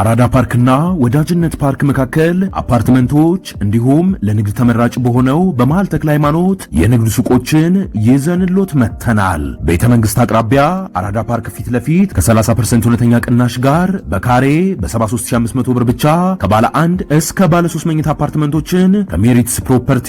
አራዳ ፓርክና ወዳጅነት ፓርክ መካከል አፓርትመንቶች እንዲሁም ለንግድ ተመራጭ በሆነው በመሃል ተክለ ሃይማኖት የንግድ ሱቆችን ይዘንሎት መተናል። ቤተ መንግስት አቅራቢያ አራዳ ፓርክ ፊት ለፊት ከ30% እውነተኛ ቅናሽ ጋር በካሬ በ73500 ብር ብቻ ከባለ 1 እስከ ባለ 3 መኝታ አፓርትመንቶችን ከሜሪትስ ፕሮፐርቲ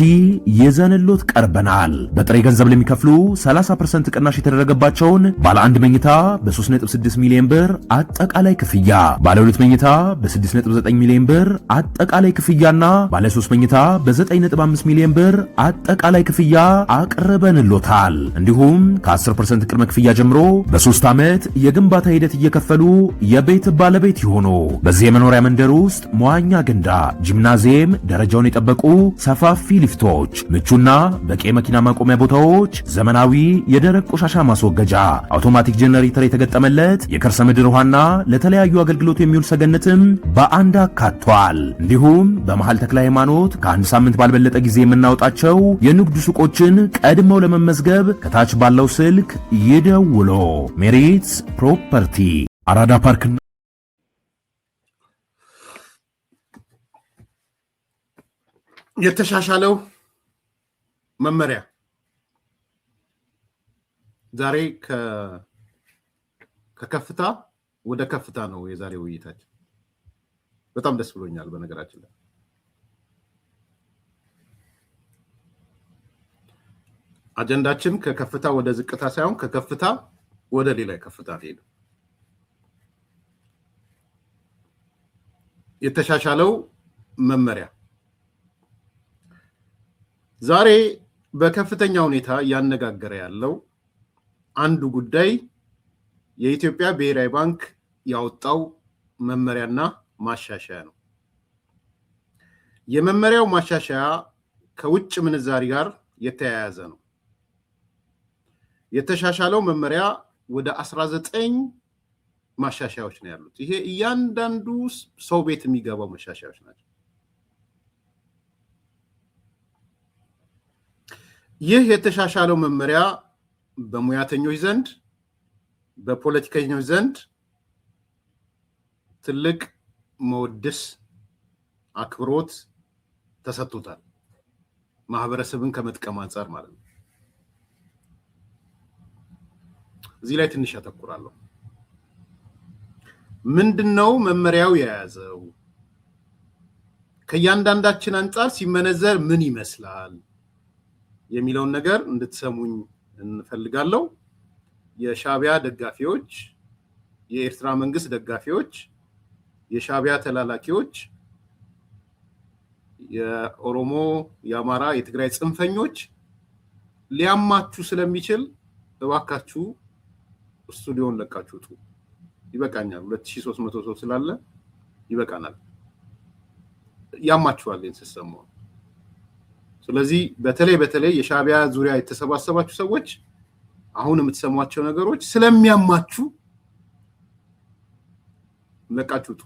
ይዘንሎት ቀርበናል። በጥሬ ገንዘብ ለሚከፍሉ 30% ቅናሽ የተደረገባቸውን ባለ 1 መኝታ በ3.6 ሚሊዮን ብር አጠቃላይ ክፍያ፣ ባለ 2 መኝታ በ6.9 ሚሊዮን ብር አጠቃላይ ክፍያና ባለ 3 መኝታ በ9.5 ሚሊዮን ብር አጠቃላይ ክፍያ አቅርበንሎታል። እንዲሁም ከ10% ቅድመ ክፍያ ጀምሮ በ3 ዓመት የግንባታ ሂደት እየከፈሉ የቤት ባለቤት ይሆኑ። በዚህ የመኖሪያ መንደር ውስጥ መዋኛ ገንዳ፣ ጂምናዚየም፣ ደረጃውን የጠበቁ ሰፋፊ ሊፍቶች፣ ምቹና በቂ መኪና ማቆሚያ ቦታዎች፣ ዘመናዊ የደረቅ ቆሻሻ ማስወገጃ፣ አውቶማቲክ ጄኔሬተር የተገጠመለት የከርሰ ምድር ውሃና ለተለያዩ አገልግሎት የሚውል ሰገነትም በአንድ አካቷል። እንዲሁም በመሃል ተክለ ሃይማኖት ከአንድ ሳምንት ባልበለጠ ጊዜ የምናወጣቸው የንግድ ሱቆችን ቀድመው ለመመዝገብ ከታች ባለው ስልክ ይደውሎ። ሜሪትስ ፕሮፐርቲ አራዳ ፓርክ። የተሻሻለው መመሪያ ዛሬ ከከፍታ ወደ ከፍታ ነው የዛሬው ውይይታችን። በጣም ደስ ብሎኛል። በነገራችን ላይ አጀንዳችን ከከፍታ ወደ ዝቅታ ሳይሆን ከከፍታ ወደ ሌላ ከፍታ ሄደ። የተሻሻለው መመሪያ ዛሬ በከፍተኛ ሁኔታ እያነጋገረ ያለው አንዱ ጉዳይ የኢትዮጵያ ብሔራዊ ባንክ ያወጣው መመሪያና ማሻሻያ ነው። የመመሪያው ማሻሻያ ከውጭ ምንዛሪ ጋር የተያያዘ ነው። የተሻሻለው መመሪያ ወደ 19 ማሻሻያዎች ነው ያሉት። ይሄ እያንዳንዱ ሰው ቤት የሚገባው ማሻሻያዎች ናቸው። ይህ የተሻሻለው መመሪያ በሙያተኞች ዘንድ በፖለቲከኞች ዘንድ ትልቅ መወደስ አክብሮት ተሰጥቶታል። ማህበረሰብን ከመጥቀም አንፃር ማለት ነው። እዚህ ላይ ትንሽ ያተኩራለሁ። ምንድነው መመሪያው የያዘው? ከእያንዳንዳችን አንፃር ሲመነዘር ምን ይመስላል የሚለውን ነገር እንድትሰሙኝ እንፈልጋለሁ። የሻቢያ ደጋፊዎች፣ የኤርትራ መንግስት ደጋፊዎች፣ የሻቢያ ተላላኪዎች፣ የኦሮሞ፣ የአማራ፣ የትግራይ ጽንፈኞች ሊያማችሁ ስለሚችል እባካችሁ ስቱዲዮን ለቃችሁ ውጡ። ይበቃኛል። 2300 ሰው ስላለ ይበቃናል። ያማችኋል እንሰሰሙ። ስለዚህ በተለይ የሻቢያ ዙሪያ የተሰባሰባችሁ ሰዎች አሁን የምትሰሟቸው ነገሮች ስለሚያማችሁ ለቃችሁ ውጡ።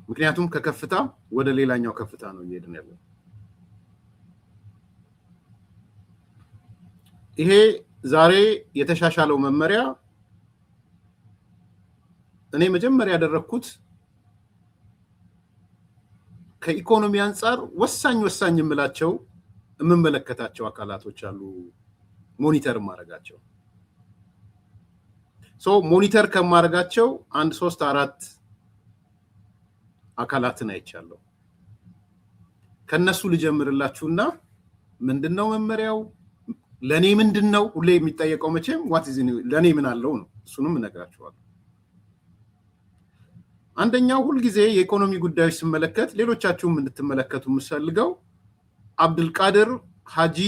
ምክንያቱም ከከፍታ ወደ ሌላኛው ከፍታ ነው እየሄድን ያለው። ይሄ ዛሬ የተሻሻለው መመሪያ እኔ መጀመሪያ ያደረኩት ከኢኮኖሚ አንፃር ወሳኝ የምላቸው የምመለከታቸው አካላቶች አሉ ሞኒተር ማድረጋቸው። ሞኒተር ከማድረጋቸው 1 3 4 አካላትን አይቻለሁ። ከነሱ ልጀምርላችሁና ምንድነው መመሪያው? ለኔ ምንድነው? ሁሌ የሚጠየቀው መቼም what is ለኔ ምን አለው ነው። እሱንም እነግራችኋለሁ። አንደኛው ሁሉ ጊዜ የኢኮኖሚ ጉዳዮች ሲመለከት ሌሎቻችሁም እንድትመለከቱ የምፈልገው አብዱልቃድር ሐጂ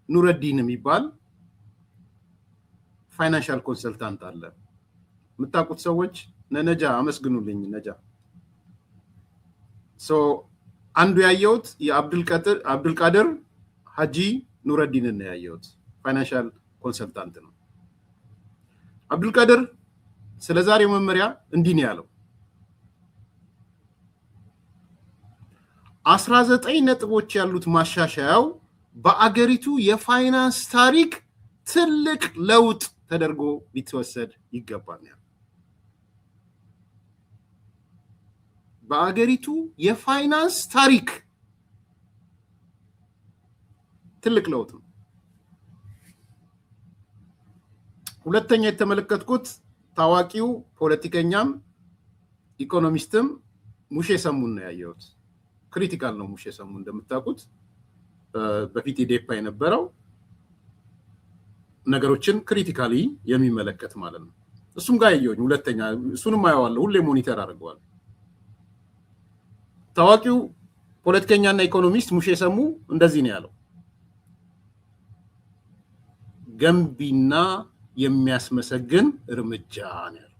ኑረዲን የሚባል ፋይናንሻል ኮንሰልታንት አለ። የምታውቁት ሰዎች ነጃ አመስግኑልኝ። ነጃ አንዱ ያየሁት የአብዱልቃድር ሐጂ ኑረዲን ነው ያየሁት። ፋይናንሻል ኮንሰልታንት ነው። አብዱልቃድር ስለዛሬው መመሪያ እንዲህ ነው ያለው። 19 ነጥቦች ያሉት ማሻሻያው በአገሪቱ የፋይናንስ ታሪክ ትልቅ ለውጥ ተደርጎ ሊተወሰድ ይገባል። በአገሪቱ የፋይናንስ ታሪክ ትልቅ ለውጥ ነው። ሁለተኛ የተመለከትኩት ታዋቂው ፖለቲከኛም ኢኮኖሚስትም ሙሼ ሰሙን ነው ያየሁት። ክሪቲካል ነው ሙሼ ሰሙ እንደምታውቁት፣ በፊት ኢዴፓ የነበረው ነገሮችን ክሪቲካሊ የሚመለከት ማለት ነው። እሱም ጋር ያየሁኝ ሁለተኛ፣ እሱንም አየዋለሁ፣ ሁሌ ሞኒተር አድርገዋል። ታዋቂው ፖለቲከኛና ኢኮኖሚስት ሙሼ ሰሙ እንደዚህ ነው ያለው፣ ገንቢና የሚያስመሰግን እርምጃ ነው ያለው።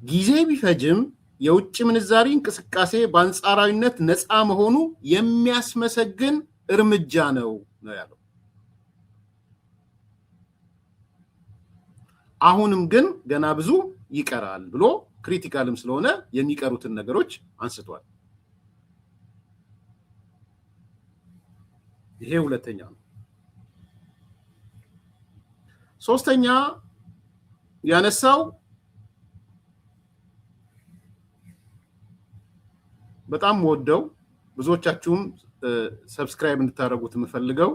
ጊዜ ቢፈጅም የውጭ ምንዛሪ እንቅስቃሴ በአንጻራዊነት ነፃ መሆኑ የሚያስመሰግን እርምጃ ነው ያለው። አሁንም ግን ገና ብዙ ይቀራል ብሎ ክሪቲካልም ስለሆነ የሚቀሩትን ነገሮች አንስቷል። ይሄ ሁለተኛ ነው። ሶስተኛ ያነሳው በጣም ወደው ብዙዎቻችሁም ሰብስክራይብ እንድታደርጉት የምፈልገው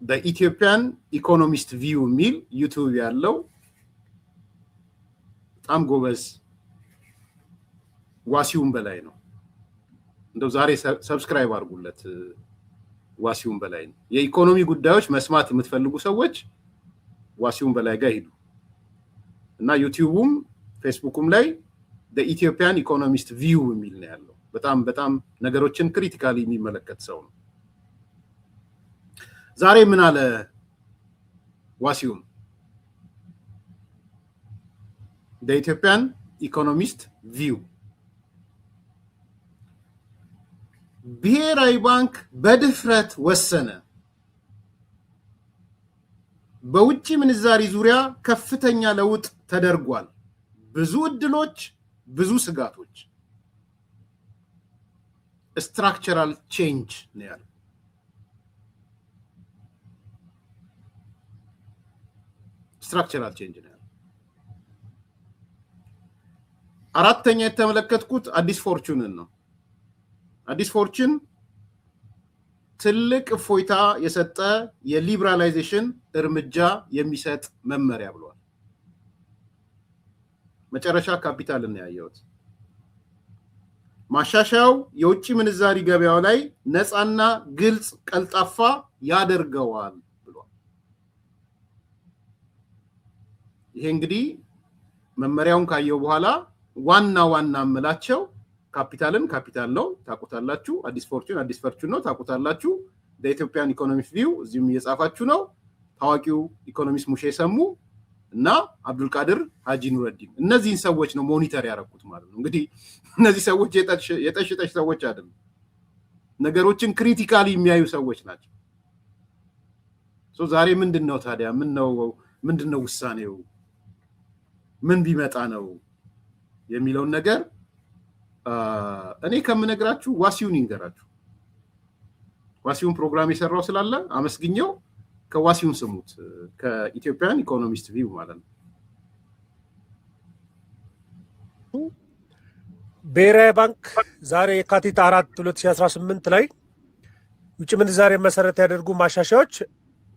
በኢትዮጵያን ኢኮኖሚስት ቪው የሚል ዩቲዩብ ያለው በጣም ጎበዝ ዋሲውን በላይ ነው። እንደው ዛሬ ሰብስክራይብ አድርጉለት። ዋሲውን በላይ ነው። የኢኮኖሚ ጉዳዮች መስማት የምትፈልጉ ሰዎች ዋሲውን በላይ ጋር ሄዱ እና ዩቲዩብም ፌስቡክም ላይ በኢትዮጵያን ኢኮኖሚስት ቪው የሚል ነው ያለው። በጣም ነገሮችን ክሪቲካሊ የሚመለከት ሰው ነው። ዛሬ ምን አለ ዋሲውን? በኢትዮጵያን ኢኮኖሚስት ቪው ብሔራዊ ባንክ በድፍረት ወሰነ። በውጭ ምንዛሪ ዙሪያ ከፍተኛ ለውጥ ተደርጓል። ብዙ እድሎች፣ ብዙ ስጋቶች። ስትራክቸራል ቼንጅ ነው ያለው። ስትራክቸራል ቼንጅ ነው ያለው። አራተኛ የተመለከትኩት አዲስ ፎርቹንን ነው። አዲስ ፎርቹን ትልቅ እፎይታ የሰጠ የሊበራላይዜሽን እርምጃ የሚሰጥ መመሪያ ብሏል። መጨረሻ ካፒታል ነው ያየሁት። ማሻሻያው የውጭ ምንዛሪ ገበያው ላይ ነፃና ግልጽ ቀልጣፋ ያደርገዋል ብሏል። ይሄ እንግዲህ መመሪያውን ካየው በኋላ ዋና አምላቸው ካፒታልን ካፒታል ነው ታቁታላችሁ፣ አዲስ ፎርቹን ነው ታቁታላችሁ፣ በኢትዮጵያን ኢኮኖሚክ ቪው እዚህም እየጻፋችሁ ነው። ታዋቂው ኢኮኖሚስት ሙሼ ሰሙ እና አብዱልቃድር ሀጂ ኑረዲን እነዚህን ሰዎች ነው ሞኒተር ያደረኩት ማለት ነው። እንግዲህ እነዚህ ሰዎች የጠሽጠሽ ሰዎች አይደሉም፣ ነገሮችን ክሪቲካሊ የሚያዩ ሰዎች ናቸው። ዛሬ ምንድነው ታዲያ ምንድነው ውሳኔው ምን ቢመጣ ነው የሚለውን ነገር እኔ ከምነግራችሁ ዋሲውን ይንገራችሁ። ዋሲውን ፕሮግራም የሰራው ስላለ አመስግኘው ከዋሲውን ስሙት፣ ከኢትዮጵያን ኢኮኖሚስት ቪው ማለት ነው። ብሔራዊ ባንክ ዛሬ የካቲት 4 2018 ላይ ውጭ ምንዛሬ መሰረት ያደርጉ ማሻሻያዎች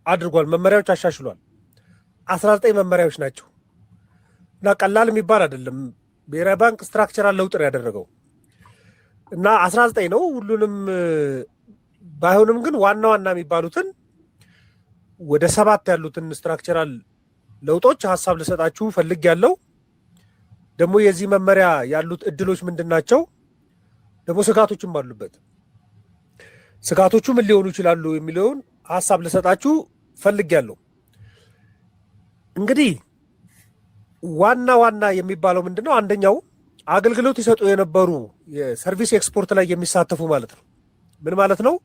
አድርጓል። መመሪያዎች አሻሽሏል። 19 መመሪያዎች ናቸው እና ቀላል የሚባል አይደለም። ብሔራዊ ባንክ ስትራክቸራል ለውጥ ያደረገው እና 19 ነው። ሁሉንም ባይሆንም ግን ዋና የሚባሉትን ወደ 7 ያሉትን ስትራክቸራል ለውጦች ሀሳብ ልሰጣችሁ ፈልግ ያለው። ደግሞ የዚህ መመሪያ ያሉት እድሎች ምንድናቸው? ደግሞ ስጋቶችም አሉበት። ስጋቶቹ ምን ሊሆኑ ይችላሉ የሚለውን ሀሳብ ልሰጣችሁ ፈልግ ያለው። እንግዲህ ዋና የሚባለው ምንድነው? አንደኛው አገልግሎት ይሰጡ የነበሩ የሰርቪስ ኤክስፖርት ላይ የሚሳተፉ ማለት ነው። ምን ማለት ነው?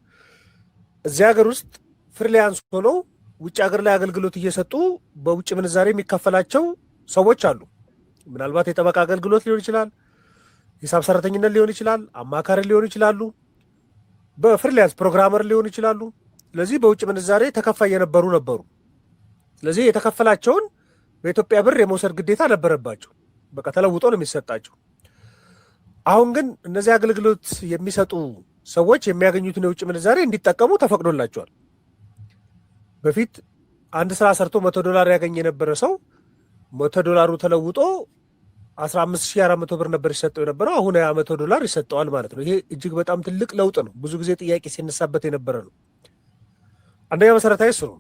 እዚህ ሀገር ውስጥ ፍሪላንስ ሆነው ውጭ ሀገር ላይ አገልግሎት እየሰጡ በውጭ ምንዛሬ የሚከፈላቸው ሰዎች አሉ። ምናልባት የጠበቃ አገልግሎት ሊሆን ይችላል፣ ሂሳብ ሰራተኝነት ሊሆን ይችላል፣ አማካሪ ሊሆን ይችላሉ፣ በፍሪላንስ ፕሮግራመር ሊሆን ይችላሉ። ስለዚህ በውጭ ምንዛሬ ተከፋይ የነበሩ ነበሩ። ስለዚህ የተከፈላቸውን በኢትዮጵያ ብር የመውሰድ ግዴታ ነበረባቸው። በቃ ተለውጦ ነው የሚሰጣቸው። አሁን ግን እነዚህ አገልግሎት የሚሰጡ ሰዎች የሚያገኙትን የውጭ ምንዛሬ እንዲጠቀሙ ተፈቅዶላቸዋል። በፊት አንድ ስራ ሰርቶ $100 ያገኝ የነበረ ሰው $100 ተለውጦ 15400 ብር ነበር ይሰጠው የነበረው። አሁን $100 ይሰጠዋል ማለት ነው። ይሄ እጅግ በጣም ትልቅ ለውጥ ነው። ብዙ ጊዜ ጥያቄ ሲነሳበት የነበረ ነው። አንደኛው መሰረታዊ እሱ ነው።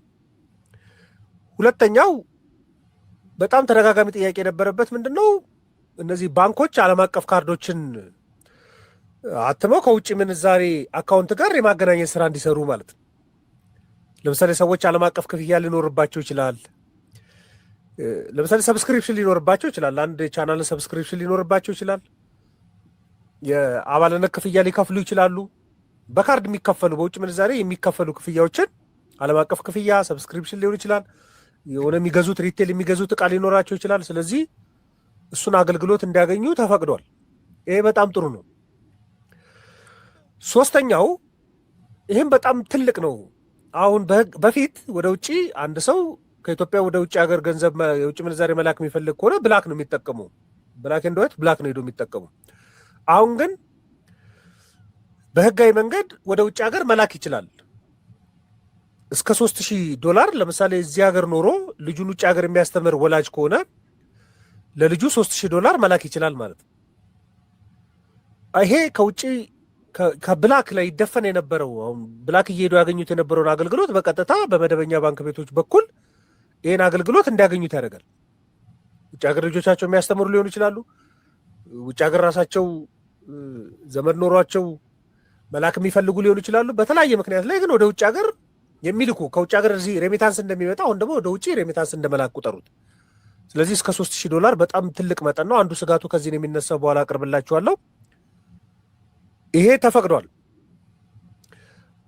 ሁለተኛው በጣም ተደጋጋሚ ጥያቄ የነበረበት ምንድነው? እነዚህ ባንኮች ዓለም አቀፍ ካርዶችን አትመው ከውጭ ምንዛሬ አካውንት ጋር የማገናኘት ስራ እንዲሰሩ ማለት ነው። ለምሳሌ ሰዎች ዓለም አቀፍ ክፍያ ሊኖርባቸው ይችላል። ለምሳሌ ሰብስክሪፕሽን ሊኖርባቸው ይችላል። አንድ ቻናል ሰብስክሪፕሽን ሊኖርባቸው ይችላል። የአባልነት ክፍያ ሊከፍሉ ይችላሉ። በካርድ የሚከፈሉ በውጭ ምንዛሬ የሚከፈሉ ክፍያዎችን ዓለም አቀፍ ክፍያ ሰብስክሪፕሽን ሊሆን ይችላል። የሆነ የሚገዙት ሪቴል የሚገዙት እቃ ሊኖራቸው ይችላል። ስለዚህ እሱን አገልግሎት እንዲያገኙ ተፈቅዷል። ይሄ በጣም ጥሩ ነው። ሶስተኛው ይህም በጣም ትልቅ ነው። አሁን በፊት ወደ ውጭ አንድ ሰው ከኢትዮጵያ ወደ ውጭ ሀገር ገንዘብ የውጭ ምንዛሬ መላክ የሚፈልግ ከሆነ ብላክ ነው የሚጠቀሙ። ብላክ ኤንድ ዋይት ብላክ ነው ሄዶ የሚጠቀሙ። አሁን ግን በህጋዊ መንገድ ወደ ውጭ ሀገር መላክ ይችላል። እስከ $3000 ለምሳሌ እዚህ ሀገር ኖሮ ልጁን ውጭ ሀገር የሚያስተምር ወላጅ ከሆነ ለልጁ $3000 መላክ ይችላል ማለት ነው። ይሄ ከውጭ ከብላክ ላይ ይደፈን የነበረው አሁን ብላክ እየሄዱ ያገኙት የነበረውን አገልግሎት በቀጥታ በመደበኛ ባንክ ቤቶች በኩል ይህን አገልግሎት እንዲያገኙት ያደርጋል። ውጭ ሀገር ልጆቻቸው የሚያስተምሩ ሊሆኑ ይችላሉ። ውጭ ሀገር ራሳቸው ዘመድ ኖሯቸው መላክ የሚፈልጉ ሊሆኑ ይችላሉ። በተለያየ ምክንያት ላይ ግን ወደ ውጭ ሀገር የሚልኩ ከውጭ ሀገር እዚህ ሬሚታንስ እንደሚመጣ አሁን ደግሞ ወደ ውጭ ሬሚታንስ እንደመላክ ቁጠሩት። ስለዚህ እስከ $3000 በጣም ትልቅ መጠን ነው። አንዱ ስጋቱ ከዚህ ነው የሚነሳው። በኋላ አቅርብላችኋለሁ። ይሄ ተፈቅዷል።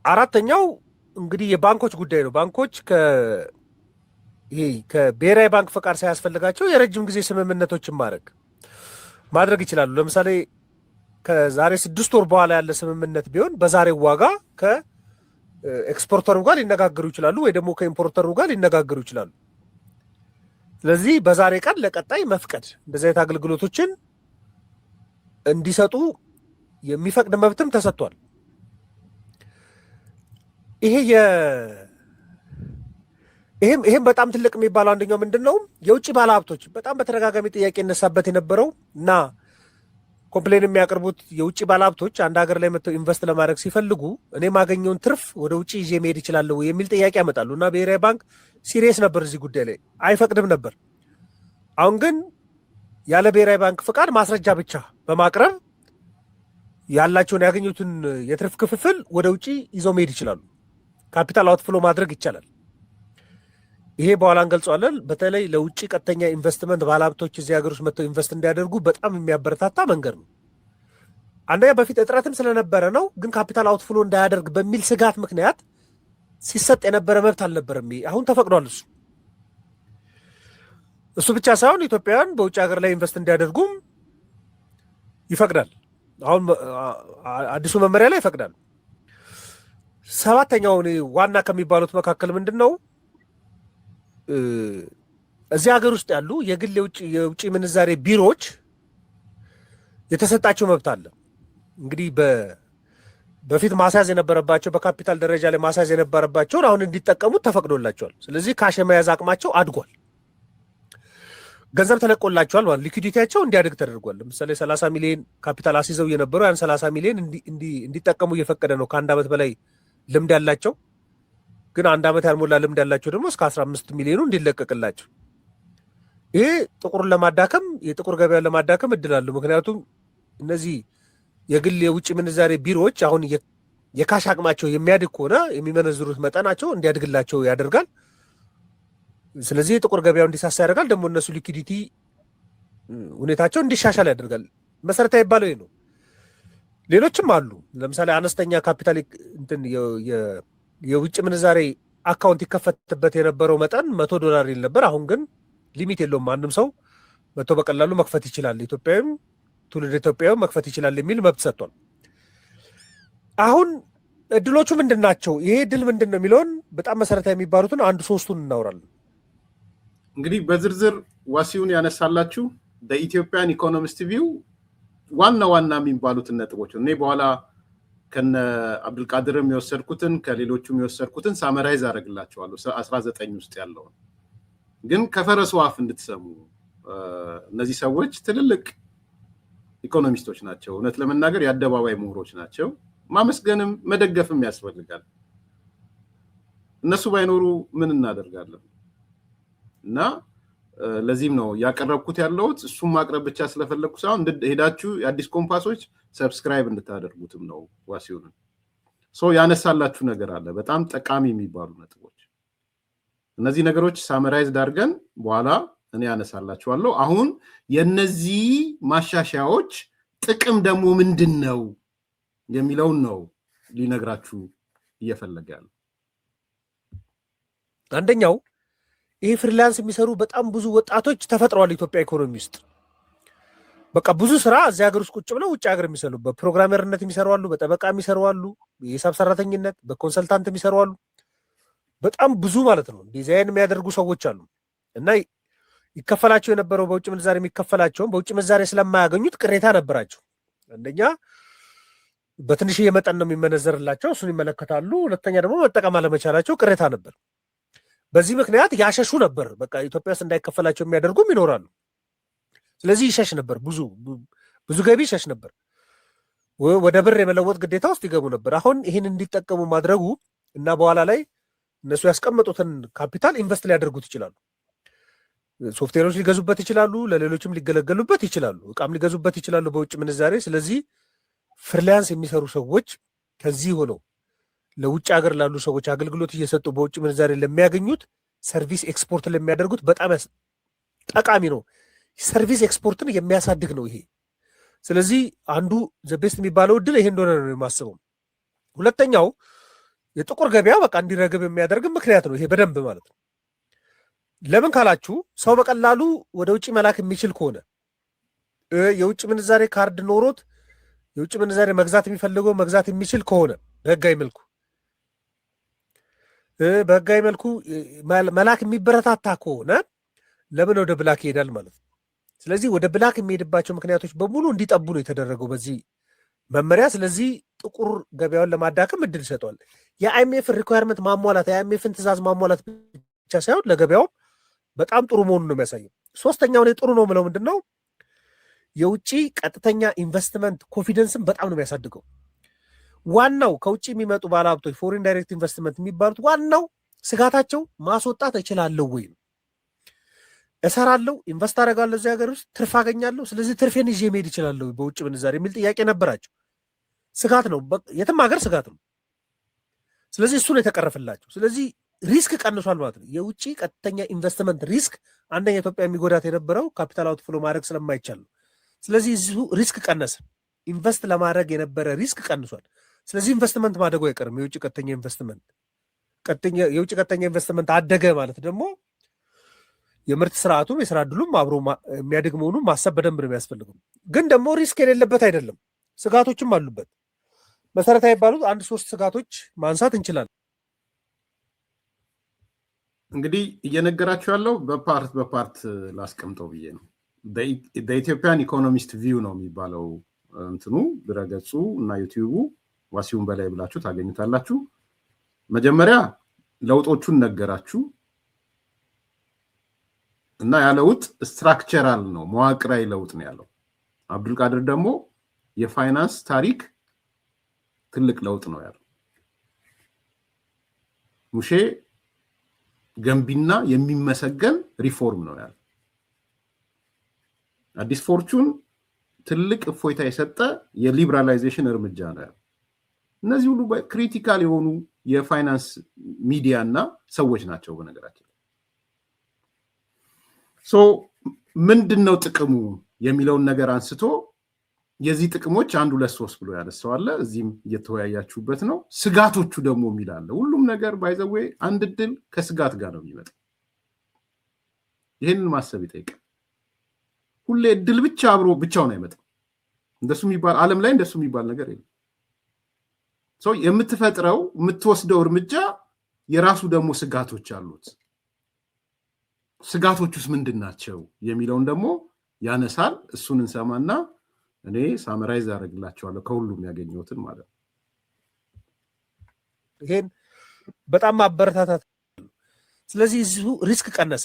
አራተኛው እንግዲህ የባንኮች ጉዳይ ነው። ባንኮች ከብሔራዊ ባንክ ፈቃድ ሳያስፈልጋቸው የረጅም ጊዜ ስምምነቶችን ማድረግ ይችላሉ። ለምሳሌ ከዛሬ 6 ወር በኋላ ያለ ስምምነት ቢሆን በዛሬው ዋጋ ከኤክስፖርተሩ ጋር ሊነጋገሩ ይችላሉ፣ ወይ ደግሞ ከኢምፖርተሩ ጋር ሊነጋገሩ ይችላሉ። ስለዚህ በዛሬ ቀን ለቀጣይ መፍቀድ እንደዚህ አይነት አገልግሎቶችን እንዲሰጡ የሚፈቅድ መብትም ተሰጥቷል። ይሄም በጣም ትልቅ የሚባለው አንደኛው ምንድን ነው? የውጭ ባለሀብቶች በጣም በተደጋጋሚ ጥያቄ ይነሳበት የነበረው እና ኮምፕሌን የሚያቀርቡት የውጭ ባለሀብቶች አንድ ሀገር ላይ መጥተው ኢንቨስት ለማድረግ ሲፈልጉ እኔ ማገኘውን ትርፍ ወደ ውጭ ይዤ መሄድ ይችላለሁ የሚል ጥያቄ ያመጣሉ እና ብሔራዊ ባንክ ሲሪየስ ነበር እዚህ ጉዳይ ላይ አይፈቅድም ነበር። አሁን ግን ያለ ብሔራዊ ባንክ ፍቃድ ማስረጃ ብቻ በማቅረብ ያላቸውን ያገኙትን የትርፍ ክፍፍል ወደ ውጭ ይዘው መሄድ ይችላሉ። ካፒታል አውትፍሎ ማድረግ ይቻላል። ይሄ በኋላ እንገልጸዋለን። በተለይ ለውጭ ቀጥተኛ ኢንቨስትመንት ባለሀብቶች እዚህ ሀገር ውስጥ መጥተው ኢንቨስት እንዲያደርጉ በጣም የሚያበረታታ መንገድ ነው። አንደኛ በፊት እጥረትም ስለነበረ ነው፣ ግን ካፒታል አውትፍሎ እንዳያደርግ በሚል ስጋት ምክንያት ሲሰጥ የነበረ መብት አልነበረም። አሁን ተፈቅዷል። እሱ ብቻ ሳይሆን ኢትዮጵያውያን በውጭ ሀገር ላይ ኢንቨስት እንዲያደርጉም ይፈቅዳል። አሁን አዲሱ መመሪያ ላይ ይፈቅዳል። ሰባተኛው ዋና ከሚባሉት መካከል ምንድን ነው? እዚህ ሀገር ውስጥ ያሉ የግል የውጭ ምንዛሬ ቢሮዎች የተሰጣቸው መብት አለ። እንግዲህ በፊት ማስያዝ የነበረባቸው በካፒታል ደረጃ ላይ ማስያዝ የነበረባቸውን አሁን እንዲጠቀሙት ተፈቅዶላቸዋል። ስለዚህ ካሽ የመያዝ አቅማቸው አድጓል። ገንዘብ ተለቆላቸዋል ማለት ሊኩዲቲያቸው እንዲያድግ ተደርጓል። ለምሳሌ 30 ሚሊዮን ካፒታል አስይዘው የነበረው ያን 30 ሚሊዮን እንዲጠቀሙ እየፈቀደ ነው። ከአንድ ዓመት በላይ ልምድ ያላቸው ግን አንድ ዓመት ያልሞላ ልምድ ያላቸው ደግሞ እስከ 15 ሚሊዮኑ እንዲለቀቅላቸው። ይሄ ጥቁርን ለማዳከም የጥቁር ገበያን ለማዳከም እድል አለው። ምክንያቱም እነዚህ የግል የውጭ ምንዛሬ ቢሮዎች አሁን የካሽ አቅማቸው የሚያድግ ከሆነ የሚመነዝሩት መጠናቸው እንዲያድግላቸው ያደርጋል። ስለዚህ የጥቁር ገበያው እንዲሳሳ ያደርጋል። ደግሞ እነሱ ሊኩዲቲ ሁኔታቸው እንዲሻሻል ያደርጋል። መሰረታዊ ይባለው ይሄ ነው። ሌሎችም አሉ። ለምሳሌ አነስተኛ ካፒታል የውጭ ምንዛሬ አካውንት ይከፈትበት የነበረው መጠን $100 ይል ነበር። አሁን ግን ሊሚት የለውም። ማንም ሰው መቶ በቀላሉ መክፈት ይችላል። ኢትዮጵያዊም ትውልድ ኢትዮጵያዊ መክፈት ይችላል የሚል መብት ሰጥቷል። አሁን እድሎቹ ምንድን ናቸው? ይሄ እድል ምንድን ነው የሚለውን በጣም መሰረታዊ የሚባሉትን አንድ ሶስቱን እናወራለን። እንግዲህ በዝርዝር ዋሲውን ያነሳላችሁ በኢትዮጵያን ኢኮኖሚስት ቪው ዋና የሚባሉትን ነጥቦች እኔ በኋላ ከነ አብዱልቃድርም የወሰድኩትን ከሌሎቹም የወሰድኩትን ሳመራይዝ አደርግላችኋለሁ 19 ውስጥ ያለው ግን ከፈረሱ አፍ እንድትሰሙ እነዚህ ሰዎች ትልልቅ ኢኮኖሚስቶች ናቸው እውነት ለመናገር የአደባባይ ምሁሮች ናቸው ማመስገንም መደገፍም ያስፈልጋል እነሱ ባይኖሩ ምን እናደርጋለን እና ለዚህም ነው ያቀረብኩት ያለውት እሱም ማቅረብ ብቻ ስለፈለኩ ሳይሆን ሄዳችሁ የአዲስ ኮምፓሶች ሰብስክራይብ እንድታደርጉትም ነው ዋሲውን ያነሳላችሁ ነገር አለ በጣም ጠቃሚ የሚባሉ ነጥቦች እነዚህ ነገሮች ሳመራይዝ ዳርገን በኋላ እኔ ያነሳላችኋለሁ አሁን የነዚህ ማሻሻያዎች ጥቅም ደግሞ ምንድነው የሚለው ነው ሊነግራችሁ እየፈለጋል አንደኛው ይሄ ፍሪላንስ የሚሰሩ በጣም ብዙ ወጣቶች ተፈጥረዋል ኢትዮጵያ ኢኮኖሚ ውስጥ በቃ ብዙ ስራ እዚያ ሀገር ውስጥ ቁጭ ብለው ውጭ ሀገር የሚሰሩ በፕሮግራመርነት የሚሰሩ አሉ በጠበቃ የሚሰሩ አሉ የሂሳብ ሰራተኝነት በኮንሰልታንት የሚሰሩ አሉ በጣም ብዙ ማለት ነው ዲዛይን የሚያደርጉ ሰዎች አሉ እና ይከፈላቸው የነበረው በውጭ ምንዛሬ የሚከፈላቸው በውጭ ምንዛሬ ስለማያገኙት ቅሬታ ነበራቸው አንደኛ በትንሽ የመጠን ነው የሚመነዘርላቸው እሱን ይመለከታሉ ሁለተኛ ደግሞ መጠቀም አለመቻላቸው ቅሬታ ነበር በዚህ ምክንያት ያሸሹ ነበር በቃ ኢትዮጵያ ውስጥ እንዳይከፈላቸው የሚያደርጉም ይኖራሉ ስለዚህ ይሸሽ ነበር ብዙ ገቢ ይሸሽ ነበር ወደ ብር የመለወጥ ግዴታ ውስጥ ይገቡ ነበር አሁን ይህን እንዲጠቀሙ ማድረጉ እና በኋላ ላይ እነሱ ያስቀመጡትን ካፒታል ኢንቨስት ሊያደርጉት ይችላሉ ሶፍትዌሮች ሊገዙበት ይችላሉ ለሌሎችም ሊገለገሉበት ይችላሉ እቃም ሊገዙበት ይችላሉ በውጭ ምንዛሬ ስለዚህ ፍሪላንስ የሚሰሩ ሰዎች ከዚህ ሆነው ለውጭ ሀገር ላሉ ሰዎች አገልግሎት እየሰጡ በውጭ ምንዛሬ ለሚያገኙት ሰርቪስ ኤክስፖርት ለሚያደርጉት በጣም ጠቃሚ ነው ሰርቪስ ኤክስፖርትን የሚያሳድግ ነው ይሄ ስለዚህ አንዱ ዘቤስት የሚባለው እድል ይሄ እንደሆነ ነው የማስበው ሁለተኛው የጥቁር ገበያ በቃ እንዲረግብ የሚያደርግ ምክንያት ነው ይሄ በደንብ ማለት ነው ለምን ካላችሁ ሰው በቀላሉ ወደ ውጭ መላክ የሚችል ከሆነ የውጭ ምንዛሬ ካርድ ኖሮት የውጭ ምንዛሬ መግዛት የሚፈልገው መግዛት የሚችል ከሆነ በህጋዊ መልኩ መላክ የሚበረታታ ከሆነ ለምን ወደ ብላክ ይሄዳል ማለት ነው ስለዚህ ወደ ብላክ የሚሄድባቸው ምክንያቶች በሙሉ እንዲጠቡ ነው የተደረገው በዚህ መመሪያ ስለዚህ ጥቁር ገበያውን ለማዳከም እድል ይሰጠዋል የአይኤምኤፍ ሪኳየርመንት ማሟላት የአይኤምኤፍን ትእዛዝ ማሟላት ብቻ ሳይሆን ለገበያው በጣም ጥሩ መሆኑን ነው የሚያሳየው ሶስተኛው ላይ ጥሩ ነው ምለው ምንድነው የውጭ ቀጥተኛ ኢንቨስትመንት ኮንፊደንስን በጣም ነው የሚያሳድገው ዋናው ከውጭ የሚመጡ ባለሀብቶች ፎሪን ዳይሬክት ኢንቨስትመንት የሚባሉት ዋናው ስጋታቸው ማስወጣት እችላለሁ ወይ እሰራለሁ ኢንቨስት አደርጋለሁ እዚህ ሀገር ውስጥ ትርፍ አገኛለሁ ስለዚህ ትርፌን ይዤ መሄድ እችላለሁ በውጭ ምንዛሬ የሚል ጥያቄ ነበራቸው ስጋት ነው የትም ሀገር ስጋት ነው ስለዚህ እሱ ነው የተቀረፈላቸው ስለዚህ ሪስክ ቀንሷል ማለት ነው የውጭ ቀጥተኛ ኢንቨስትመንት ሪስክ አንደኛ ኢትዮጵያ የሚጎዳት የነበረው ካፒታል አውትፍሎ ማድረግ ስለማይቻል ነው ስለዚህ እዚሁ ሪስክ ቀነሰ ኢንቨስት ለማድረግ የነበረ ሪስክ ቀንሷል ስለዚህ ኢንቨስትመንት ማደጉ አይቀርም የውጭ ቀጥተኛ ኢንቨስትመንት አደገ ማለት ደግሞ የምርት ስርዓቱም የስራ ዕድሉም አብሮ የሚያድግ መሆኑን ማሰብ በደንብ ነው የሚያስፈልገው ግን ደግሞ ሪስክ የሌለበት አይደለም ስጋቶችም አሉበት መሰረታዊ የሚባሉት 1-3 ስጋቶች ማንሳት እንችላለን እንግዲህ እየነገራችሁ ያለው በፓርት ላስቀምጠው ብዬ ነው በኢትዮጵያን ኢኮኖሚስት ቪው ነው የሚባለው እንትኑ ድረገጹ እና ዩቲዩቡ ዋሲውን በላይ ብላችሁ ታገኙታላችሁ መጀመሪያ ለውጦቹን ነገራችሁ እና ያለውጥ ስትራክቸራል ነው መዋቅራዊ ለውጥ ነው ያለው አብዱልቃድር ደግሞ የፋይናንስ ታሪክ ትልቅ ለውጥ ነው ያለው ሙሼ ገንቢና የሚመሰገን ሪፎርም ነው ያለው አዲስ ፎርቹን ትልቅ እፎይታ የሰጠ የሊበራላይዜሽን እርምጃ ነው ያለው እነዚህ ሁሉ ክሪቲካል የሆኑ የፋይናንስ ሚዲያ እና ሰዎች ናቸው በነገራችን ምንድነው ጥቅሙ የሚለውን ነገር አንስቶ የዚህ ጥቅሞች 1-2-3 ብሎ ያነሳዋል እዚህም እየተወያያችሁበት ነው ስጋቶቹ ደግሞ የሚላለ ሁሉም ነገር ባይዘዌ አንድ ድል ከስጋት ጋር ነው የሚመጣው ይሄንን ማሰብ ይጠይቃል ሁሌ ድል ብቻ አብሮ ብቻውን አይመጣም እንደሱ የሚባል ዓለም ላይ እንደሱ የሚባል ነገር የለም የምትፈጥረው የምትወስደው እርምጃ የራሱ ደግሞ ስጋቶች አሉት ስጋቶቹስ ምንድናቸው የሚለውን ደግሞ ያነሳል። እሱን እንሰማና እኔ ሳመራይዝ አደርግላችኋለሁ ከሁሉም ያገኘሁትን ማለት ነው። ይሄን በጣም ማበረታታት። ስለዚህ እዚሁ ሪስክ ቀነሰ።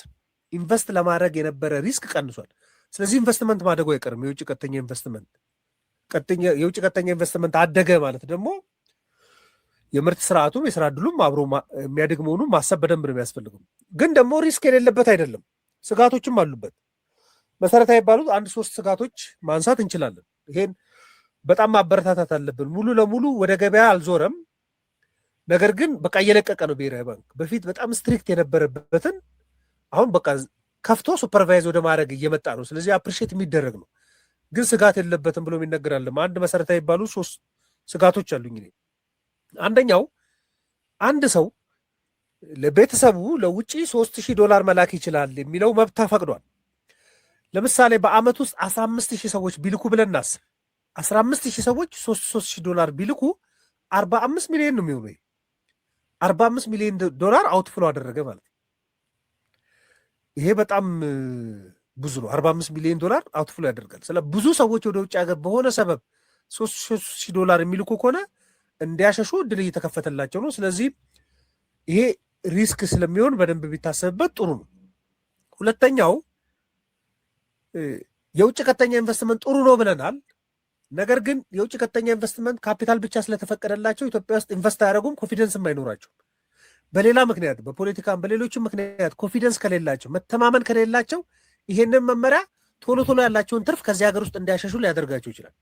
ኢንቨስት ለማድረግ የነበረ ሪስክ ቀንሷል። ስለዚህ ኢንቨስትመንት ማደጉ አይቀርም። የውጭ ቀጥተኛ ኢንቨስትመንት አደገ ማለት ደግሞ የምርት ስርዓቱም የስራ ዕድሉም አብሮ የሚያድግ መሆኑን ማሰብ በደንብ ነው የሚያስፈልገው። ግን ደግሞ ሪስክ የሌለበት አይደለም፣ ስጋቶችም አሉበት። መሰረታዊ የሚባሉት 1-3 ስጋቶች ማንሳት እንችላለን። ይሄን በጣም ማበረታታት አለብን። ሙሉ ለሙሉ ወደ ገበያ አልዞረም፣ ነገር ግን በቃ እየለቀቀ ነው። ብሔራዊ ባንክ በፊት በጣም ስትሪክት የነበረበትን አሁን በቃ ከፍቶ ሱፐርቫይዝ ወደ ማድረግ እየመጣ ነው። ስለዚህ አፕሪሼት የሚደረግ ነው፣ ግን ስጋት የለበትም ብሎ የሚነገራለም። አንድ መሰረታዊ የሚባሉ 3 ስጋቶች አሉኝ እኔ። አንደኛው አንድ ሰው ለቤተሰቡ ለውጭ $3000 መላክ ይችላል የሚለው መብት ተፈቅዷል። ለምሳሌ በአመት ውስጥ 15000 ሰዎች ቢልኩ ብለን እናስብ። 15000 ሰዎች $3000 ቢልኩ 45 ሚሊዮን ነው የሚሆነው። 45 ሚሊዮን ዶላር አውትፍሎ አደረገ ማለት ነው። ይሄ በጣም ብዙ ነው። 45 ሚሊዮን ዶላር አውትፍሎ ያደርጋል። ስለ ብዙ ሰዎች ወደ ውጭ ሀገር በሆነ ሰበብ $3000 የሚልኩ ከሆነ እንዲያሸሹ እድል እየተከፈተላቸው ነው። ስለዚህ ይሄ ሪስክ ስለሚሆን በደንብ ቢታሰብበት ጥሩ ነው። ሁለተኛው የውጭ ቀጥተኛ ኢንቨስትመንት ጥሩ ነው ብለናል። ነገር ግን የውጭ ቀጥተኛ ኢንቨስትመንት ካፒታል ብቻ ስለተፈቀደላቸው ኢትዮጵያ ውስጥ ኢንቨስት አያደርጉም፣ ኮንፊደንስም አይኖራቸውም። በሌላ ምክንያት በፖለቲካም በሌሎችም ምክንያት ኮንፊደንስ ከሌላቸው፣ መተማመን ከሌላቸው ይሄንን መመሪያ ቶሎ ቶሎ ያላቸውን ትርፍ ከዚህ ሀገር ውስጥ እንዲያሸሹ ሊያደርጋቸው ይችላል።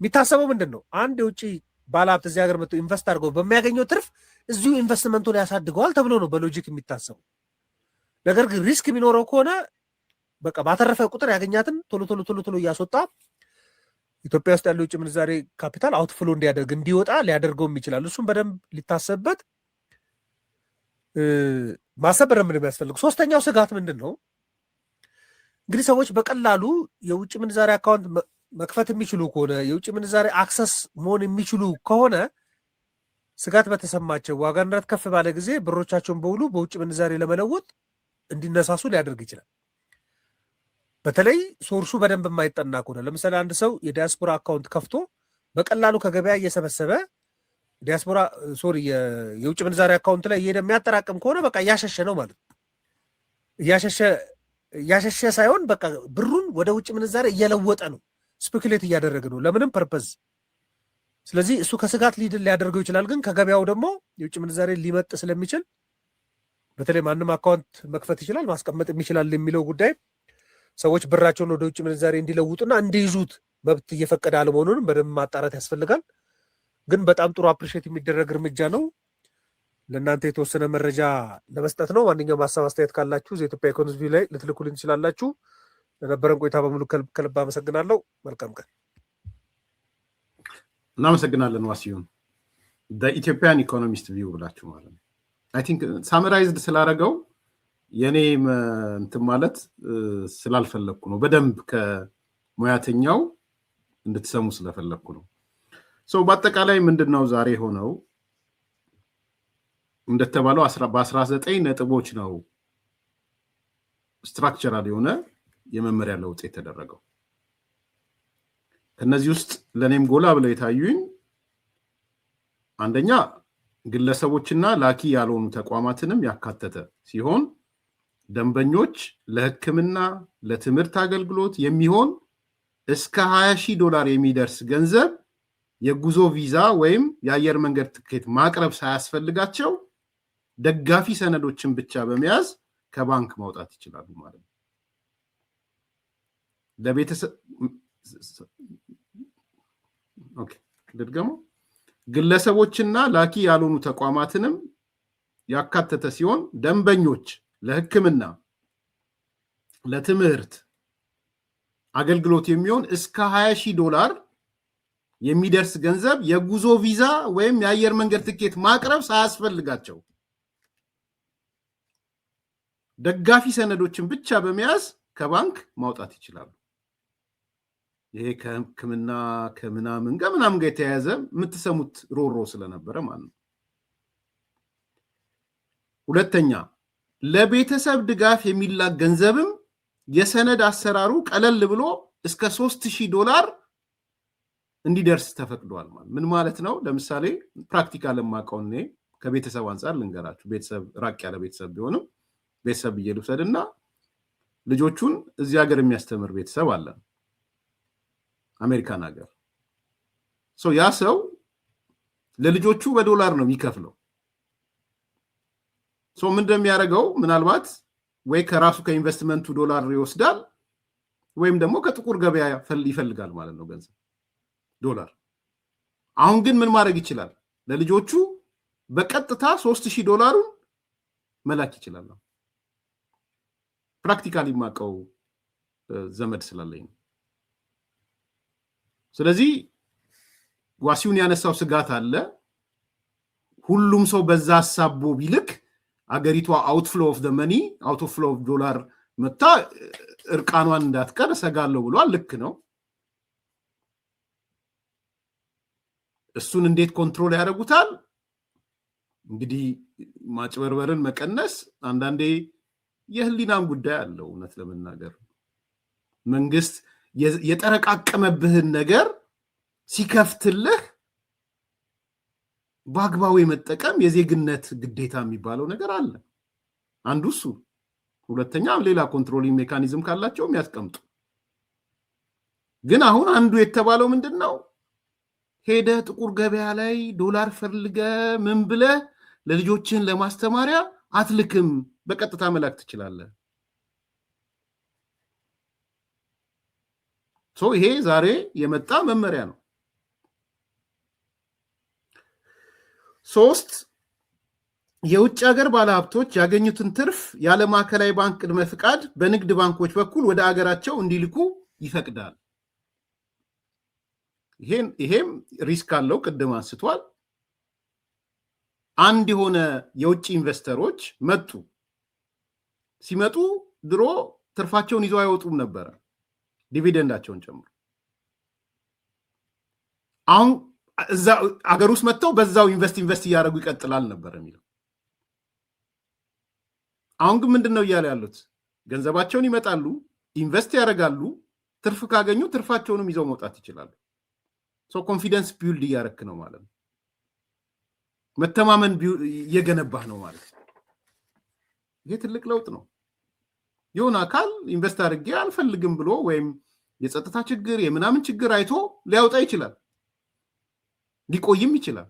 የሚታሰበው ምንድን ነው? አንድ የውጭ ባለሀብት እዚህ ሀገር መጥቶ ኢንቨስት አድርገው በሚያገኘው ትርፍ እዚሁ ኢንቨስትመንቱን ያሳድገዋል ተብሎ ነው በሎጂክ የሚታሰበው። ነገር ግን ሪስክ የሚኖረው ከሆነ በቃ ባተረፈ ቁጥር ያገኛትን ቶሎ እያስወጣ ኢትዮጵያ ውስጥ ያለው የውጭ ምንዛሬ ካፒታል አውትፍሎ እንዲወጣ ሊያደርገውም ይችላል። እሱም በደንብ ሊታሰብበት ማሰብ በደንብ ነው የሚያስፈልግ። ሶስተኛው ስጋት ምንድን ነው? እንግዲህ ሰዎች በቀላሉ የውጭ ምንዛሬ አካውንት መክፈት የሚችሉ ከሆነ የውጭ ምንዛሬ አክሰስ መሆን የሚችሉ ከሆነ ስጋት በተሰማቸው ዋጋ ንረት ከፍ ባለ ጊዜ ብሮቻቸውን በሙሉ በውጭ ምንዛሬ ለመለወጥ እንዲነሳሱ ሊያደርግ ይችላል። በተለይ ሶርሱ በደንብ የማይጠና ከሆነ ለምሳሌ አንድ ሰው የዲያስፖራ አካውንት ከፍቶ በቀላሉ ከገበያ እየሰበሰበ የውጭ ምንዛሬ አካውንት ላይ እየሄደ የሚያጠራቅም ከሆነ በቃ እያሸሸ ነው ማለት ነው። እያሸሸ ሳይሆን በቃ ብሩን ወደ ውጭ ምንዛሬ እየለወጠ ነው፣ ስፔኩሌት እያደረገ ነው ለምንም ፐርፐዝ። ስለዚህ እሱ ከስጋት ሊያደርገው ይችላል። ግን ከገበያው ደግሞ የውጭ ምንዛሬ ሊመጥ ስለሚችል በተለይ ማንም አካውንት መክፈት ይችላል ማስቀመጥ ይችላል የሚለው ጉዳይ ሰዎች ብራቸውን ወደ ውጭ ምንዛሬ እንዲለውጡና እንዲይዙት መብት እየፈቀደ አለመሆኑንም በደንብ ማጣራት ያስፈልጋል። ግን በጣም ጥሩ አፕሪሼት የሚደረግ እርምጃ ነው። ለእናንተ የተወሰነ መረጃ ለመስጠት ነው። ማንኛውም ሀሳብ አስተያየት ካላችሁ የኢትዮጵያ ኢኮኖሚ ላይ ልትልኩልን ትችላላችሁ። ለነበረን ቆይታ በሙሉ ከልብ አመሰግናለሁ። መልካም ቀን። እናመሰግናለን ዋሲሁን። ኢትዮጵያን ኢኮኖሚስት ቪው ብላችሁ ማለት ነው። አይ ቲንክ ሳመራይዝድ ስላደረገው የኔ እንትን ማለት ስላልፈለግኩ ነው። በደንብ ከሙያተኛው እንድትሰሙ ስለፈለግኩ ነው። በአጠቃላይ ምንድነው ዛሬ ሆነው እንደተባለው በ19 ነጥቦች ነው ስትራክቸራል የሆነ የመመሪያ ለውጥ የተደረገው። ከነዚህ ውስጥ ለኔም ጎላ ብለው የታዩኝ አንደኛ ግለሰቦችና ላኪ ያልሆኑ ተቋማትንም ያካተተ ሲሆን ደንበኞች ለሕክምና ለትምህርት አገልግሎት የሚሆን እስከ $20,000 የሚደርስ ገንዘብ የጉዞ ቪዛ ወይም የአየር መንገድ ትኬት ማቅረብ ሳያስፈልጋቸው ደጋፊ ሰነዶችን ብቻ በመያዝ ከባንክ ማውጣት ይችላሉ ማለት ነው። ለቤተሰብ ግለሰቦችና ላኪ ያልሆኑ ተቋማትንም ያካተተ ሲሆን ደንበኞች ለሕክምና ለትምህርት አገልግሎት የሚሆን እስከ $20,000 የሚደርስ ገንዘብ የጉዞ ቪዛ ወይም የአየር መንገድ ትኬት ማቅረብ ሳያስፈልጋቸው ደጋፊ ሰነዶችን ብቻ በመያዝ ከባንክ ማውጣት ይችላሉ። ይሄ ከሕክምና ከምናምን ጋር የተያያዘ የምትሰሙት ሮሮ ስለነበረ ማለት ነው። ሁለተኛ ለቤተሰብ ድጋፍ የሚላክ ገንዘብም የሰነድ አሰራሩ ቀለል ብሎ እስከ $3000 እንዲደርስ ተፈቅዷል ማለት ምን ማለት ነው? ለምሳሌ ፕራክቲካል ለማቀው ነው ከቤተሰብ አንፃር ልንገራችሁ። ቤተሰብ ራቅ ያለ ቤተሰብ ቢሆንም ቤተሰብ ይልውሰድና ልጆቹን እዚህ ሀገር የሚያስተምር ቤተሰብ አለ አሜሪካን ሀገር። ያ ሰው ለልጆቹ በዶላር ነው የሚከፍለው። ምን እንደሚያደርገው ምናልባት ወይ ከራሱ ከኢንቨስትመንቱ ዶላር ይወስዳል ወይም ደግሞ ከጥቁር ገበያ ይፈልጋል ማለት ነው ገንዘብ ዶላር። አሁን ግን ምን ማድረግ ይችላል? ለልጆቹ በቀጥታ $3000 መላክ ይችላል። ፕራክቲካሊ ማቀው ዘመድ ስላለኝ። ስለዚህ ዋሲውን ያነሳው ስጋት አለ። ሁሉም ሰው በዛ ሐሳቡ ቢልክ አገሪቷ አውትፍሎ ኦፍ ዘ መኒ አውትፍሎ ኦፍ ዶላር መጣ እርቃኗን እንዳትቀር ሰጋለው ብሏል። ልክ ነው። እሱን እንዴት ኮንትሮል ያደርጉታል? እንግዲህ ማጭበርበርን መቀነስ አንዳንዴ የህሊናም ጉዳይ አለው። እውነት ለመናገር መንግስት የጠረቃቀመብህን ነገር ሲከፍትልህ በአግባቡ የመጠቀም የዜግነት ግዴታ የሚባለው ነገር አለ። አንዱ እሱ። ሁለተኛ ሌላ ኮንትሮሊንግ ሜካኒዝም ካላቸውም ያስቀምጡ። ግን አሁን አንዱ የተባለው ምንድነው? ሄደ ጥቁር ገበያ ላይ ዶላር ፈልገ ምን ብለ ለልጆችን ለማስተማሪያ አትልክም፣ በቀጥታ መላክ ትችላለህ። ይሄ ዛሬ የመጣ መመሪያ ነው። 3 የውጭ ሀገር ባለሀብቶች ያገኙትን ትርፍ ያለ ማዕከላዊ ባንክ ቅድመ ፍቃድ በንግድ ባንኮች በኩል ወደ ሀገራቸው እንዲልኩ ይፈቅዳል። ይሄም ሪስክ አለው። ቅድም አንስቷል። አንድ የሆነ የውጭ ኢንቨስተሮች መጡ። ሲመጡ ድሮ ትርፋቸውን ይዘው አይወጡም ነበር፣ ዲቪደንዳቸውን ጨምሮ። አሁን እዛ አገር ውስጥ መጥተው በዛው ኢንቨስት እያደረጉ ይቀጥላል ነበር የሚለው። አሁን ግን ምንድነው እያለ ያሉት? ገንዘባቸውን ይመጣሉ፣ ኢንቨስት ያደርጋሉ፣ ትርፍ ካገኙ ትርፋቸውንም ይዘው መውጣት ይችላሉ። ኮንፊደንስ ቢልድ እያደረክ ነው ማለት ነው። መተማመን እየገነባህ ነው ማለት ነው። ይሄ ትልቅ ለውጥ ነው። የሆነ አካል ኢንቨስት አድርጌ አልፈልግም ብሎ ወይም የጸጥታ ችግር የምናምን ችግር አይቶ ሊያወጣ ይችላል፣ ሊቆይም ይችላል።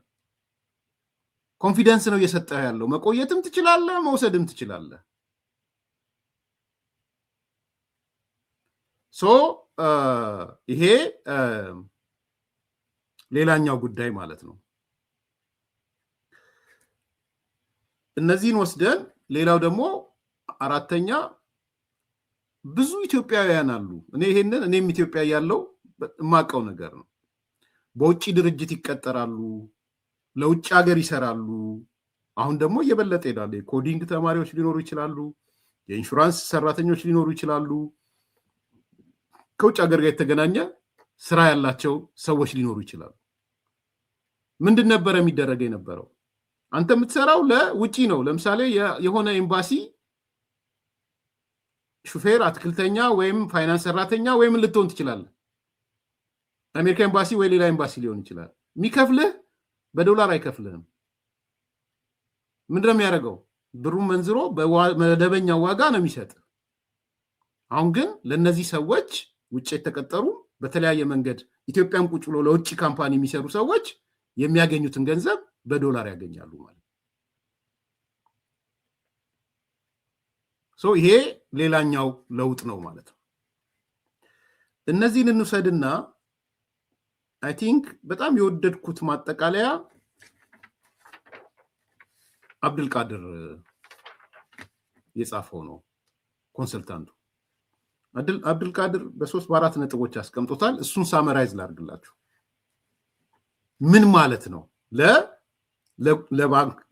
ኮንፊደንስ ነው እየሰጠህ ያለው። መቆየትም ትችላለህ፣ መውሰድም ትችላለህ። ይሄ ሌላኛው ጉዳይ ማለት ነው። እነዚህን ወስደን ሌላው ደግሞ አራተኛ ብዙ ኢትዮጵያውያን አሉ። እኔም ኢትዮጵያ ያለው የማውቀው ነገር ነው። በውጭ ድርጅት ይቀጠራሉ፣ ለውጭ ሀገር ይሰራሉ። አሁን ደግሞ እየበለጠ ሄዳል። የኮዲንግ ተማሪዎች ሊኖሩ ይችላሉ፣ የኢንሹራንስ ሰራተኞች ሊኖሩ ይችላሉ። ከውጭ ሀገር ጋር የተገናኘ ስራ ያላቸው ሰዎች ሊኖሩ ይችላሉ። ምንድን ነበረ የሚደረገ የነበረው? አንተ የምትሰራው ለውጪ ነው። ለምሳሌ የሆነ ኤምባሲ ሹፌር፣ አትክልተኛ ወይም ፋይናንስ ሰራተኛ ወይም ልትሆን ትችላለህ። አሜሪካ ኤምባሲ ወይ ሌላ ኤምባሲ ሊሆን ይችላል። የሚከፍልህ በዶላር አይከፍልህም። ምንድነው የሚያደርገው? ብሩን መንዝሮ በመደበኛ ዋጋ ነው የሚሰጥ። አሁን ግን ለነዚህ ሰዎች ውጭ የተቀጠሩ በተለያየ መንገድ ኢትዮጵያም ቁጭ ብሎ ለውጭ ካምፓኒ የሚሰሩ ሰዎች የሚያገኙትን ገንዘብ በዶላር ያገኛሉ ማለት ነው። ይሄ ሌላኛው ለውጥ ነው ማለት ነው። እነዚህን እንውሰድና አይ ቲንክ በጣም የወደድኩት ማጠቃለያ አብዱልቃድር የጻፈው ነው። ኮንሰልታንቱ አብዱልቃድር በ3-4 ነጥቦች አስቀምጦታል። እሱን ሳመራይዝ ላድርግላችሁ። ምን ማለት ነው?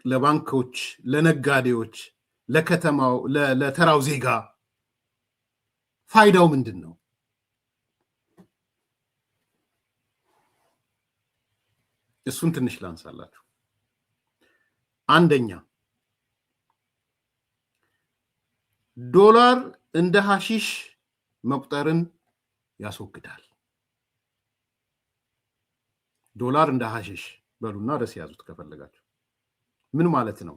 ለባንኮች፣ ለነጋዴዎች፣ ለከተማው፣ ለተራው ዜጋ ፋይዳው ምንድን ነው? እሱን ትንሽ ላንሳላችሁ። አንደኛ ዶላር እንደ ሐሺሽ መቁጠርን ያስወግዳል። ዶላር እንደ ሐሺሽ በሉና ርዕስ ያዙት ከፈለጋችሁ። ምን ማለት ነው?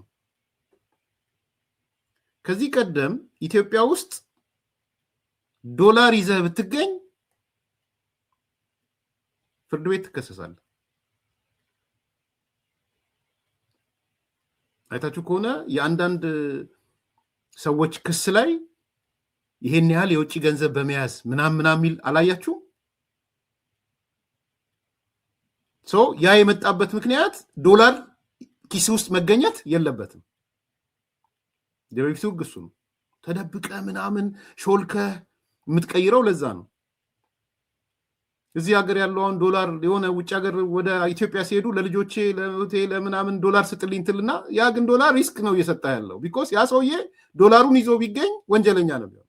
ከዚህ ቀደም ኢትዮጵያ ውስጥ ዶላር ይዘህ ብትገኝ ፍርድ ቤት ትከሰሳለህ። አይታችሁ ከሆነ የአንዳንድ ሰዎች ክስ ላይ ይሄን ያህል የውጭ ገንዘብ በመያዝ ምናምን የሚል አላያችሁ? ያ የመጣበት ምክንያት ዶላር ኪስ ውስጥ መገኘት የለበትም። የበፊቱ ሕግ እሱ ነው። ተደብቀ ምናምን ሾልከ የምትቀይረው ለዛ ነው። እዚህ ሀገር ያለውን ዶላር የሆነ ውጭ ሀገር ወደ ኢትዮጵያ ሲሄዱ ለልጆቼ ለምናምን ዶላር ስጥልኝ ትልና ያ ግን ዶላር ሪስክ ነው እየሰጣ ያለው። ቢኮዝ ያ ሰውዬ ዶላሩን ይዞ ቢገኝ ወንጀለኛ ነው የሚሆነው።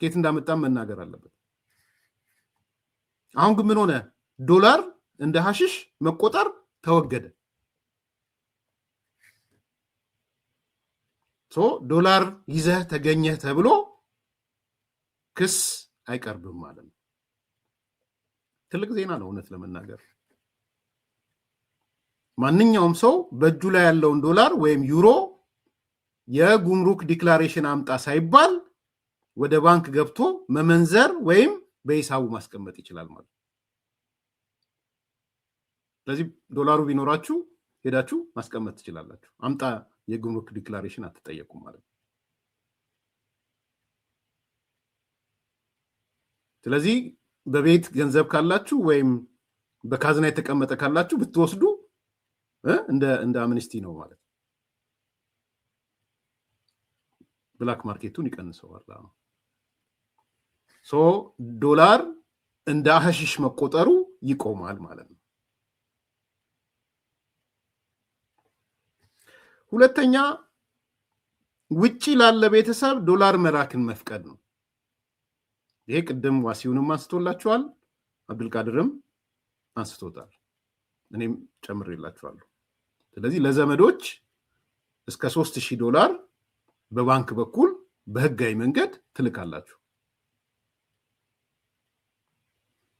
ከየት እንዳመጣም መናገር አለበት። አሁን ግን ምን ሆነ? ዶላር እንደ ሐሺሽ መቆጠር ተወገደ። ዶላር ይዘህ ተገኘህ ተብሎ ክስ አይቀርብም ማለት ነው። ትልቅ ዜና ነው እውነት ለመናገር። ማንኛውም ሰው በእጁ ላይ ያለውን ዶላር ወይም ዩሮ የጉምሩክ ዲክላሬሽን አምጣ ሳይባል ወደ ባንክ ገብቶ መመንዘር ወይም በሂሳቡ ማስቀመጥ ይችላል ማለት ነው። ስለዚህ ዶላሩ ቢኖራችሁ ሄዳችሁ ማስቀመጥ ትችላላችሁ። አምጣ የጉምሩክ ዲክላሬሽን አትጠየቁም ማለት ነው። ስለዚህ በቤት ገንዘብ ካላችሁ ወይም በካዝና የተቀመጠ ካላችሁ ብትወስዱ እንደ አምነስቲ ነው ማለት ነው። ብላክ ማርኬቱን ይቀንሰዋል። ዶላር እንደ ሐሺሽ መቆጠሩ ይቆማል ማለት ነው። ሁለተኛ ውጪ ላለ ቤተሰብ ዶላር መላክን መፍቀድ ነው። ይሄ ቅድም ዋሲውንም አንስቶላችኋል፣ አብዱልቃድርም አንስቶታል፣ እኔም ጨምሬላችኋለሁ። ስለዚህ ለዘመዶች እስከ $3000 በባንክ በኩል በህጋዊ መንገድ ትልካላችሁ።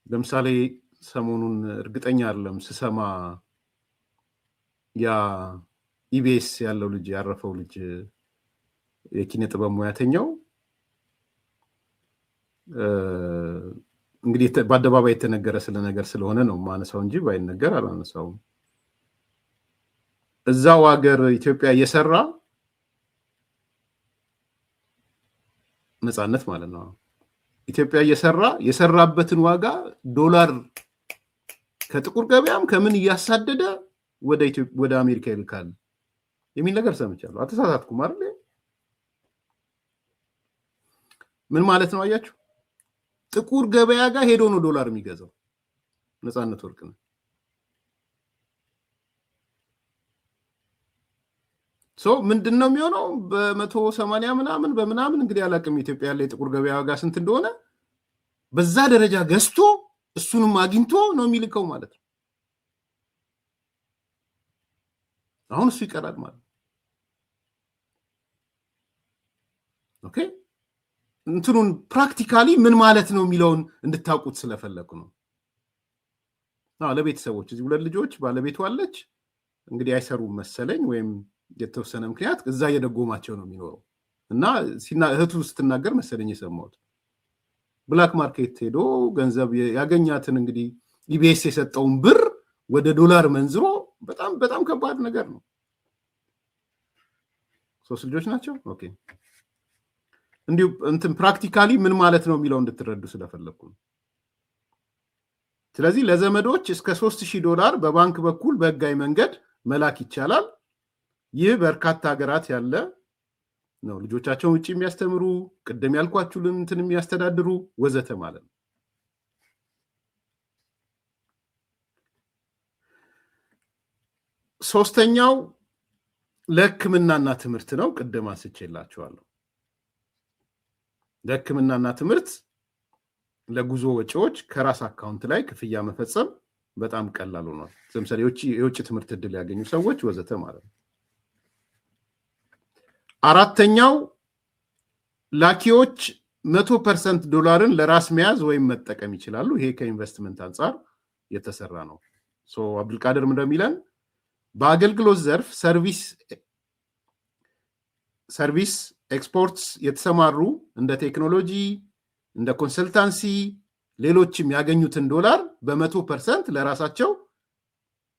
ለምሳሌ ሰሞኑን እርግጠኛ አይደለም ስሰማ ያ ኢቢኤስ ያለው ልጅ ያረፈው ልጅ የኪነ ጥበብ ሙያተኛው እንግዲህ በአደባባይ የተነገረ ስለነገር ስለሆነ ነው ማነሳው እንጂ ባይነገር አላነሳውም። እዛው ሀገር ኢትዮጵያ እየሰራ ነፃነት ማለት ነው። ኢትዮጵያ እየሰራ የሰራበትን ዋጋ ዶላር ከጥቁር ገበያም ከምን እያሳደደ ወደ አሜሪካ ይልካል የሚል ነገር ሰምቻለሁ። አተሳሳትኩም አይደል? ምን ማለት ነው አያችሁ? ጥቁር ገበያ ጋር ሄዶ ነው ዶላር የሚገዛው ነፃነት ወርቅ ነው። ምንድነው የሚሆነው? በ180 ምናምን በምናምን እንግዲህ አላውቅም ኢትዮጵያ ያለ የጥቁር ገበያ ዋጋ ስንት እንደሆነ በዛ ደረጃ ገዝቶ እሱንም አግኝቶ ነው የሚልከው ማለት ነው። አሁን እሱ ይቀራል ማለት ኦኬ። እንትኑን ፕራክቲካሊ ምን ማለት ነው የሚለውን እንድታውቁት ስለፈለኩ ነው። ለቤተሰቦች እዚህ ሁለት ልጆች ባለቤቱ አለች እንግዲህ አይሰሩም መሰለኝ ወይም የተወሰነ ምክንያት እዛ እየደጎማቸው ነው የሚኖረው እና እህቱ ስትናገር መሰለኝ የሰማሁት ብላክ ማርኬት ሄዶ ገንዘብ ያገኛትን እንግዲህ ኢቢኤስ የሰጠውን ብር ወደ ዶላር መንዝሮ በጣም በጣም ከባድ ነገር ነው። 3 ልጆች ናቸው። ኦኬ እንዲሁ እንትን ፕራክቲካሊ ምን ማለት ነው የሚለው እንድትረዱ ስለፈለኩ ነው። ስለዚህ ለዘመዶች እስከ $3000 በባንክ በኩል በህጋዊ መንገድ መላክ ይቻላል። ይህ በርካታ ሀገራት ያለ ነው። ልጆቻቸውን ውጪ የሚያስተምሩ ቅድም ያልኳችሁ እንትን የሚያስተዳድሩ ወዘተ ማለት ነው። ሶስተኛው ለህክምናና ትምህርት ነው። ቅድም አንስቼላችኋለሁ። ለህክምናና ትምህርት ለጉዞ ወጪዎች ከራስ አካውንት ላይ ክፍያ መፈጸም በጣም ቀላል ሆኗል። ለምሳሌ የውጭ ትምህርት እድል ያገኙ ሰዎች ወዘተ ማለት ነው። አራተኛው ላኪዎች 100% ዶላርን ለራስ መያዝ ወይም መጠቀም ይችላሉ። ይሄ ከኢንቨስትመንት አንፃር የተሰራ ነው። አብዱልቃድር እንደሚለን በአገልግሎት ዘርፍ ሰርቪስ ኤክስፖርትስ የተሰማሩ እንደ ቴክኖሎጂ፣ እንደ ኮንሰልታንሲ፣ ሌሎችም ያገኙትን ዶላር በ100% ለራሳቸው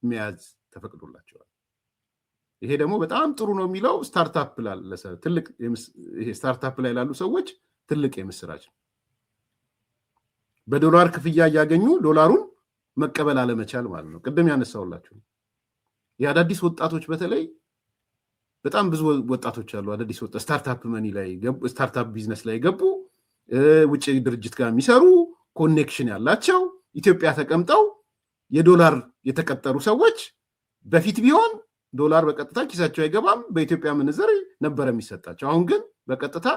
መያዝ ተፈቅዶላቸዋል። ይሄ ደግሞ በጣም ጥሩ ነው የሚለው ስታርታፕ ላይ ላሉ ሰዎች ትልቅ የምስራች ነው። በዶላር ክፍያ እያገኙ ዶላሩን መቀበል አለመቻል ማለት ነው። ቅድም ያነሳውላችሁ የአዳዲስ ወጣቶች በተለይ በጣም ብዙ ወጣቶች አሉ። አዳዲስ ስታርታፕ መኒ ላይ ገቡ፣ ስታርታፕ ቢዝነስ ላይ ገቡ፣ ውጭ ድርጅት ጋር የሚሰሩ ኮኔክሽን ያላቸው ኢትዮጵያ ተቀምጠው የዶላር የተቀጠሩ ሰዎች በፊት ቢሆን ዶላር በቀጥታ ኪሳቸው አይገባም፣ በኢትዮጵያ ምንዛሬ ነበር የሚሰጣቸው። አሁን ግን በቀጥታ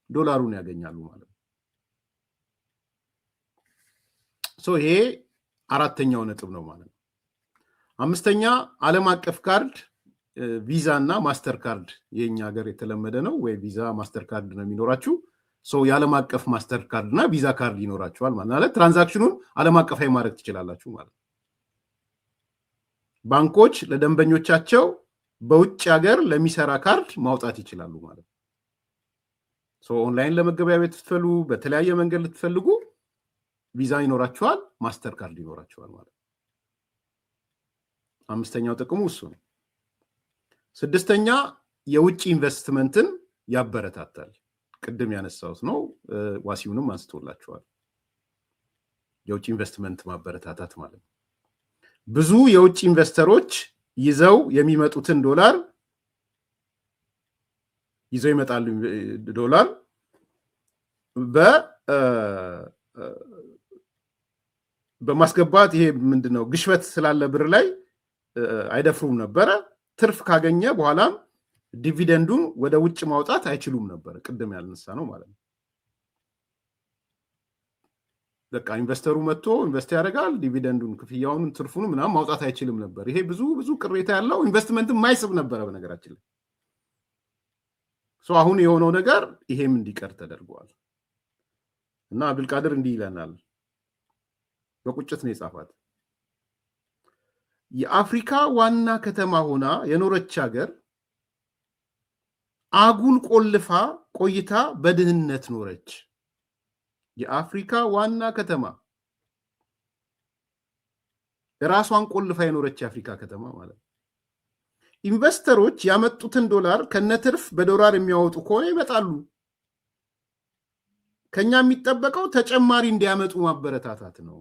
ዶላሩን ያገኛሉ ማለት ነው። ይሄ አራተኛው ነጥብ ነው ማለት ነው። አምስተኛ ዓለም አቀፍ ካርድ ቪዛ እና ማስተር ካርድ የኛ ሀገር የተለመደ ነው። ወይ ቪዛ ማስተር ካርድ ነው የሚኖራችሁ። የዓለም አቀፍ ማስተር ካርድ እና ቪዛ ካርድ ይኖራችኋል ማለት ትራንዛክሽኑን ዓለም አቀፋዊ ማድረግ ትችላላችሁ ማለት ነው። ባንኮች ለደንበኞቻቸው በውጭ ሀገር ለሚሰራ ካርድ ማውጣት ይችላሉ ማለት ነው። ኦንላይን ለመገበያየት ልትፈልጉ፣ በተለያየ መንገድ ልትፈልጉ ቪዛ ይኖራችኋል፣ ማስተር ካርድ ይኖራችኋል ማለት ነው። አምስተኛው ጥቅሙ እሱ ነው። ስድስተኛ የውጭ ኢንቨስትመንትን ያበረታታል። ቅድም ያነሳሁት ነው፣ ዋሲውንም አንስቶላችኋል። የውጭ ኢንቨስትመንት ማበረታታት ማለት ነው። ብዙ የውጭ ኢንቨስተሮች ይዘው የሚመጡትን ዶላር ይዘው ይመጣሉ። ዶላር በማስገባት ይሄ ምንድነው ግሽበት ስላለ ብር ላይ አይደፍሩም ነበረ። ትርፍ ካገኘ በኋላም ዲቪደንዱን ወደ ውጭ ማውጣት አይችሉም ነበር። ቅድም ያልነሳ ነው ማለት ነው። በቃ ኢንቨስተሩ መጥቶ ኢንቨስት ያደርጋል፣ ዲቪደንዱን፣ ክፍያውን፣ ትርፉን ምናምን ማውጣት አይችልም ነበር። ይሄ ብዙ ቅሬታ ያለው ኢንቨስትመንትን ማይስብ ነበረ በነገራችን ላይ። አሁን የሆነው ነገር ይሄም እንዲቀር ተደርጓል እና አብዱልቃድር እንዲህ ይለናል፣ በቁጭት ነው የጻፋት። የአፍሪካ ዋና ከተማ ሆና የኖረች ሀገር አጉል ቆልፋ ቆይታ በድህነት ኖረች። የአፍሪካ ዋና ከተማ ራሷን ቆልፋ የኖረች የአፍሪካ ከተማ ማለት ነው። ኢንቨስተሮች ያመጡትን ዶላር ከነትርፍ በዶላር የሚያወጡ ከሆነ ይመጣሉ። ከኛ የሚጠበቀው ተጨማሪ እንዲያመጡ ማበረታታት ነው።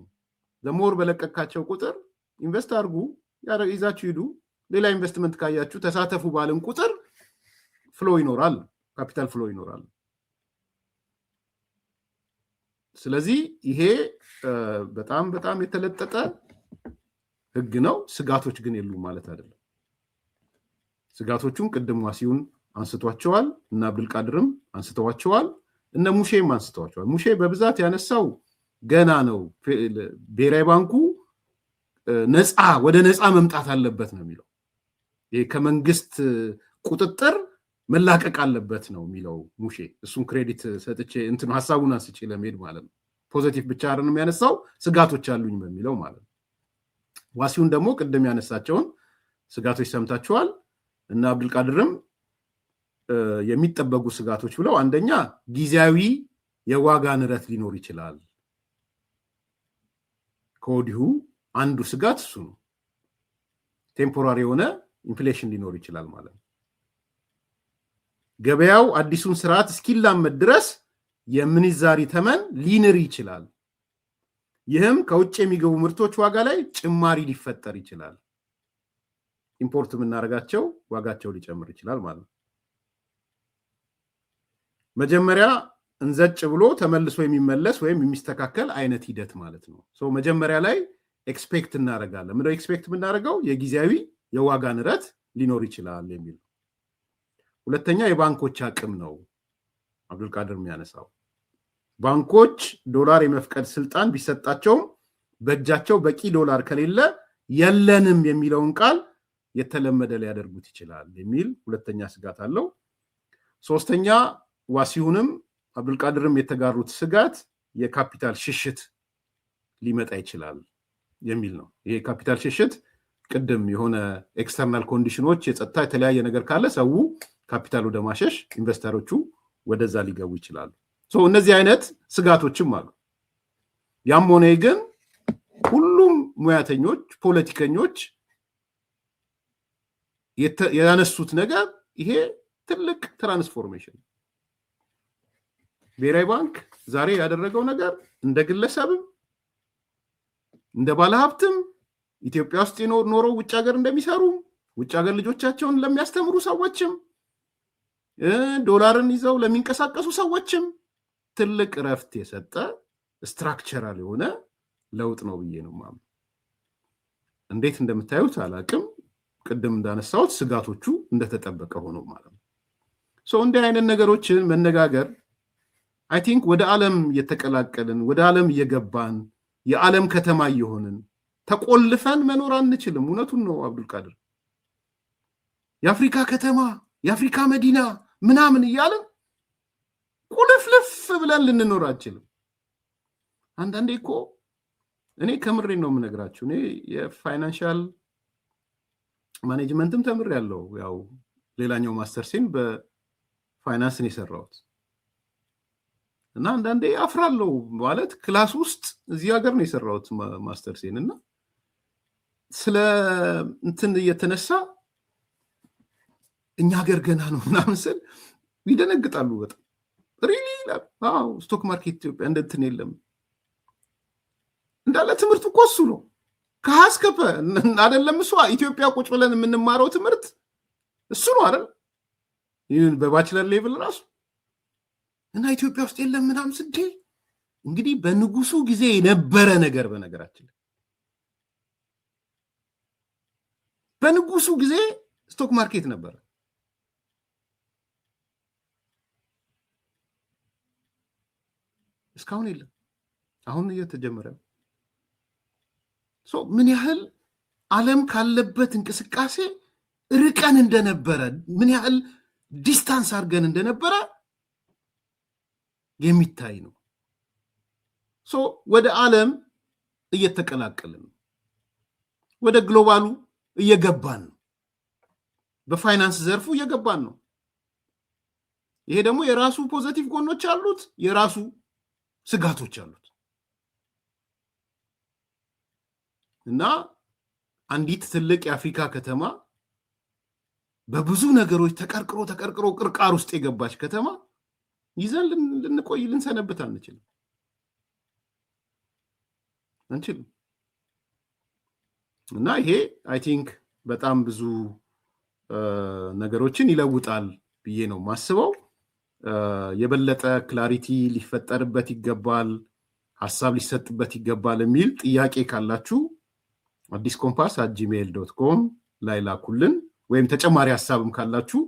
ለሞር በለቀካቸው ቁጥር ኢንቨስት አድርጉ፣ ይዛችሁ ሂዱ። ሌላ ኢንቨስትመንት ካያችሁ ተሳተፉ ባልን ቁጥር ፍሎ ይኖራል፣ ካፒታል ፍሎ ይኖራል። ስለዚህ ይሄ በጣም የተለጠጠ ህግ ነው። ስጋቶች ግን የሉም ማለት አይደለም። ስጋቶቹን ቅድም ዋሲውን አንስቷቸዋል እና አብዱልቃድርም አንስተዋቸዋል፣ እነ ሙሼም አንስተዋቸዋል። ሙሼ በብዛት ያነሳው ገና ነው። ብሔራዊ ባንኩ ወደ ነፃ መምጣት አለበት ነው የሚለው። ይሄ ከመንግስት ቁጥጥር መላቀቅ አለበት ነው የሚለው ሙሼ። እሱን ክሬዲት ሰጥቼ ሀሳቡን አንስቼ ለመሄድ ማለት ነው። ፖዚቲቭ ብቻ አይደለም የሚያነሳው፣ ስጋቶች አሉኝ በሚለው ማለት ነው። ዋሲውን ደግሞ ቅድም ያነሳቸውን ስጋቶች ሰምታችኋል እና አብዱልቃድርም የሚጠበቁ ስጋቶች ብለው፣ አንደኛ ጊዜያዊ የዋጋ ንረት ሊኖር ይችላል። ከወዲሁ አንዱ ስጋት እሱ ነው። ቴምፖራሪ የሆነ ኢንፍሌሽን ሊኖር ይችላል ማለት ነው። ገበያው አዲሱን ስርዓት እስኪላመድ ድረስ የምንዛሪ ተመን ሊንር ይችላል። ይህም ከውጭ የሚገቡ ምርቶች ዋጋ ላይ ጭማሪ ሊፈጠር ይችላል። ኢምፖርት የምናደርጋቸው ዋጋቸው ሊጨምር ይችላል ማለት ነው። መጀመሪያ እንዘጭ ብሎ ተመልሶ የሚመለስ ወይም የሚስተካከል አይነት ሂደት ማለት ነው። መጀመሪያ ላይ ኤክስፔክት እናደርጋለን። ምንድነው ኤክስፔክት የምናደርገው? የጊዜያዊ የዋጋ ንረት ሊኖር ይችላል የሚል። ሁለተኛ የባንኮች አቅም ነው አብዱልቃድር የሚያነሳው። ባንኮች ዶላር የመፍቀድ ስልጣን ቢሰጣቸውም በእጃቸው በቂ ዶላር ከሌለ የለንም የሚለውን ቃል የተለመደ ሊያደርጉት ይችላል የሚል ሁለተኛ ስጋት አለው። ሶስተኛ ዋሲሁንም አብዱልቃድርም የተጋሩት ስጋት የካፒታል ሽሽት ሊመጣ ይችላል የሚል ነው። ይሄ ካፒታል ሽሽት ቅድም የሆነ ኤክስተርናል ኮንዲሽኖች የጸጥታ የተለያየ ነገር ካለ ሰው ካፒታል ወደ ማሸሽ ኢንቨስተሮቹ ወደዛ ሊገቡ ይችላሉ። እነዚህ አይነት ስጋቶችም አሉ። ያም ሆነ ግን ሁሉም ሙያተኞች፣ ፖለቲከኞች ያነሱት ነገር ይሄ ትልቅ ትራንስፎርሜሽን ብሔራዊ ባንክ ዛሬ ያደረገው ነገር እንደ ግለሰብም እንደ ባለሀብትም ኢትዮጵያ ውስጥ ኖረው ውጭ ሀገር እንደሚሰሩ ውጭ ሀገር ልጆቻቸውን ለሚያስተምሩ ሰዎችም ዶላርን ይዘው ለሚንቀሳቀሱ ሰዎችም ትልቅ ረፍት የሰጠ ስትራክቸራል የሆነ ለውጥ ነው ብዬ ነው ማም። እንዴት እንደምታዩት አላቅም። ቅድም እንዳነሳሁት ስጋቶቹ እንደተጠበቀ ሆኖ ማለት ነው። እንዲህ አይነት ነገሮችን መነጋገር አይ ቲንክ ወደ ዓለም እየተቀላቀልን ወደ ዓለም እየገባን የዓለም ከተማ እየሆንን ተቆልፈን መኖር አንችልም። እውነቱን ነው አብዱልቃድር። የአፍሪካ ከተማ የአፍሪካ መዲና ምናምን እያለን ቁልፍልፍ ብለን ልንኖር አንችልም። አንዳንዴ እኮ እኔ ከምሬ ነው የምነግራችሁ። እኔ የፋይናንሻል ማኔጅመንትም ተምሬያለሁ። ያው ሌላኛው ማስተርሴን በፋይናንስ ነው የሰራሁት እና አንዳንዴ አፍራለሁ ማለት ክላስ ውስጥ እዚህ ሀገር ነው የሰራሁት ማስተርሴን እና ስለ እንትን እየተነሳ እኛ ሀገር ገና ነው ምናምን ስል ይደነግጣሉ በጣም ሪሊ። አዎ ስቶክ ማርኬት ኢትዮጵያ እንደትን የለም እንዳለ ትምህርት እኮ እሱ ነው ከሀስከፈ አይደለም። እሱ ኢትዮጵያ ቁጭ ብለን የምንማረው ትምህርት እሱ ነው አይደል? ይሄን በባችለር ሌቭል ራሱ እና ኢትዮጵያ ውስጥ የለም ምናምን ስንዴ እንግዲህ በንጉሱ ጊዜ የነበረ ነገር በነገራችን በንጉሱ ጊዜ ስቶክ ማርኬት ነበር። እስካሁን የለም። አሁን እየተጀመረ ምን ያህል ዓለም ካለበት እንቅስቃሴ ርቀን እንደነበረ ምን ያህል ዲስታንስ አድርገን እንደነበረ የሚታይ ነው። ወደ ዓለም እየተቀላቀልን ነው። ወደ ግሎባሉ እየገባን ነው። በፋይናንስ ዘርፉ እየገባን ነው። ይሄ ደግሞ የራሱ ፖዚቲቭ ጎኖች አሉት፣ የራሱ ስጋቶች አሉት እና አንዲት ትልቅ የአፍሪካ ከተማ በብዙ ነገሮች ተቀርቅሮ ቅርቃር ውስጥ የገባች ከተማ ይዘን ልንቆይ ልንሰነብት አንችልም። እና ይሄ አይ ቲንክ በጣም ብዙ ነገሮችን ይለውጣል ብዬ ነው ማስበው። የበለጠ ክላሪቲ ሊፈጠርበት ይገባል፣ ሐሳብ ሊሰጥበት ይገባል የሚል ጥያቄ ካላችሁ addiscompass@gmail.com ላይ ላኩልን። ወይም ተጨማሪ ሐሳብም ካላችሁ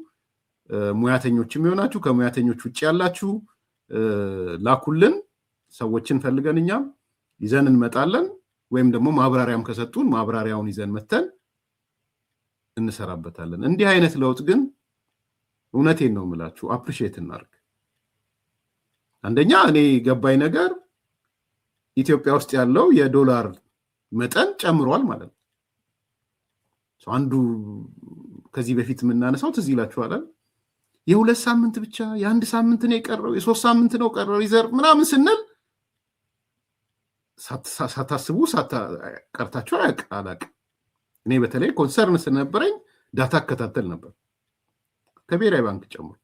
ሙያተኞችም ይሆናችሁ ከሙያተኞች ውጭ ያላችሁ ላኩልን። ሰዎችን ፈልገን እኛም ይዘን እንመጣለን። ወይም ደግሞ ማብራሪያም ከሰጡን ማብራሪያውን ይዘን መተን እንሰራበታለን። እንዲህ አይነት ለውጥ ግን እውነቴን ነው የምላችሁ አፕሪሺየት እናርግ። አንደኛ እኔ ገባይ ነገር ኢትዮጵያ ውስጥ ያለው የዶላር መጠን ጨምሯል ማለት ነው። አንዱ ከዚህ በፊት የምናነሳው ትዝ ይላችኋል የ2 ሳምንት ብቻ የ1 ሳምንት ነው የቀረው የ3 ሳምንት ነው ቀረው ሪዘርቭ ምናምን ስንል ሳታስቡ ቀርታችሁ አላቅም። እኔ በተለይ ኮንሰርን ስለነበረኝ ዳታ አከታተል ነበር ከብሔራዊ ባንክ ጨምሮ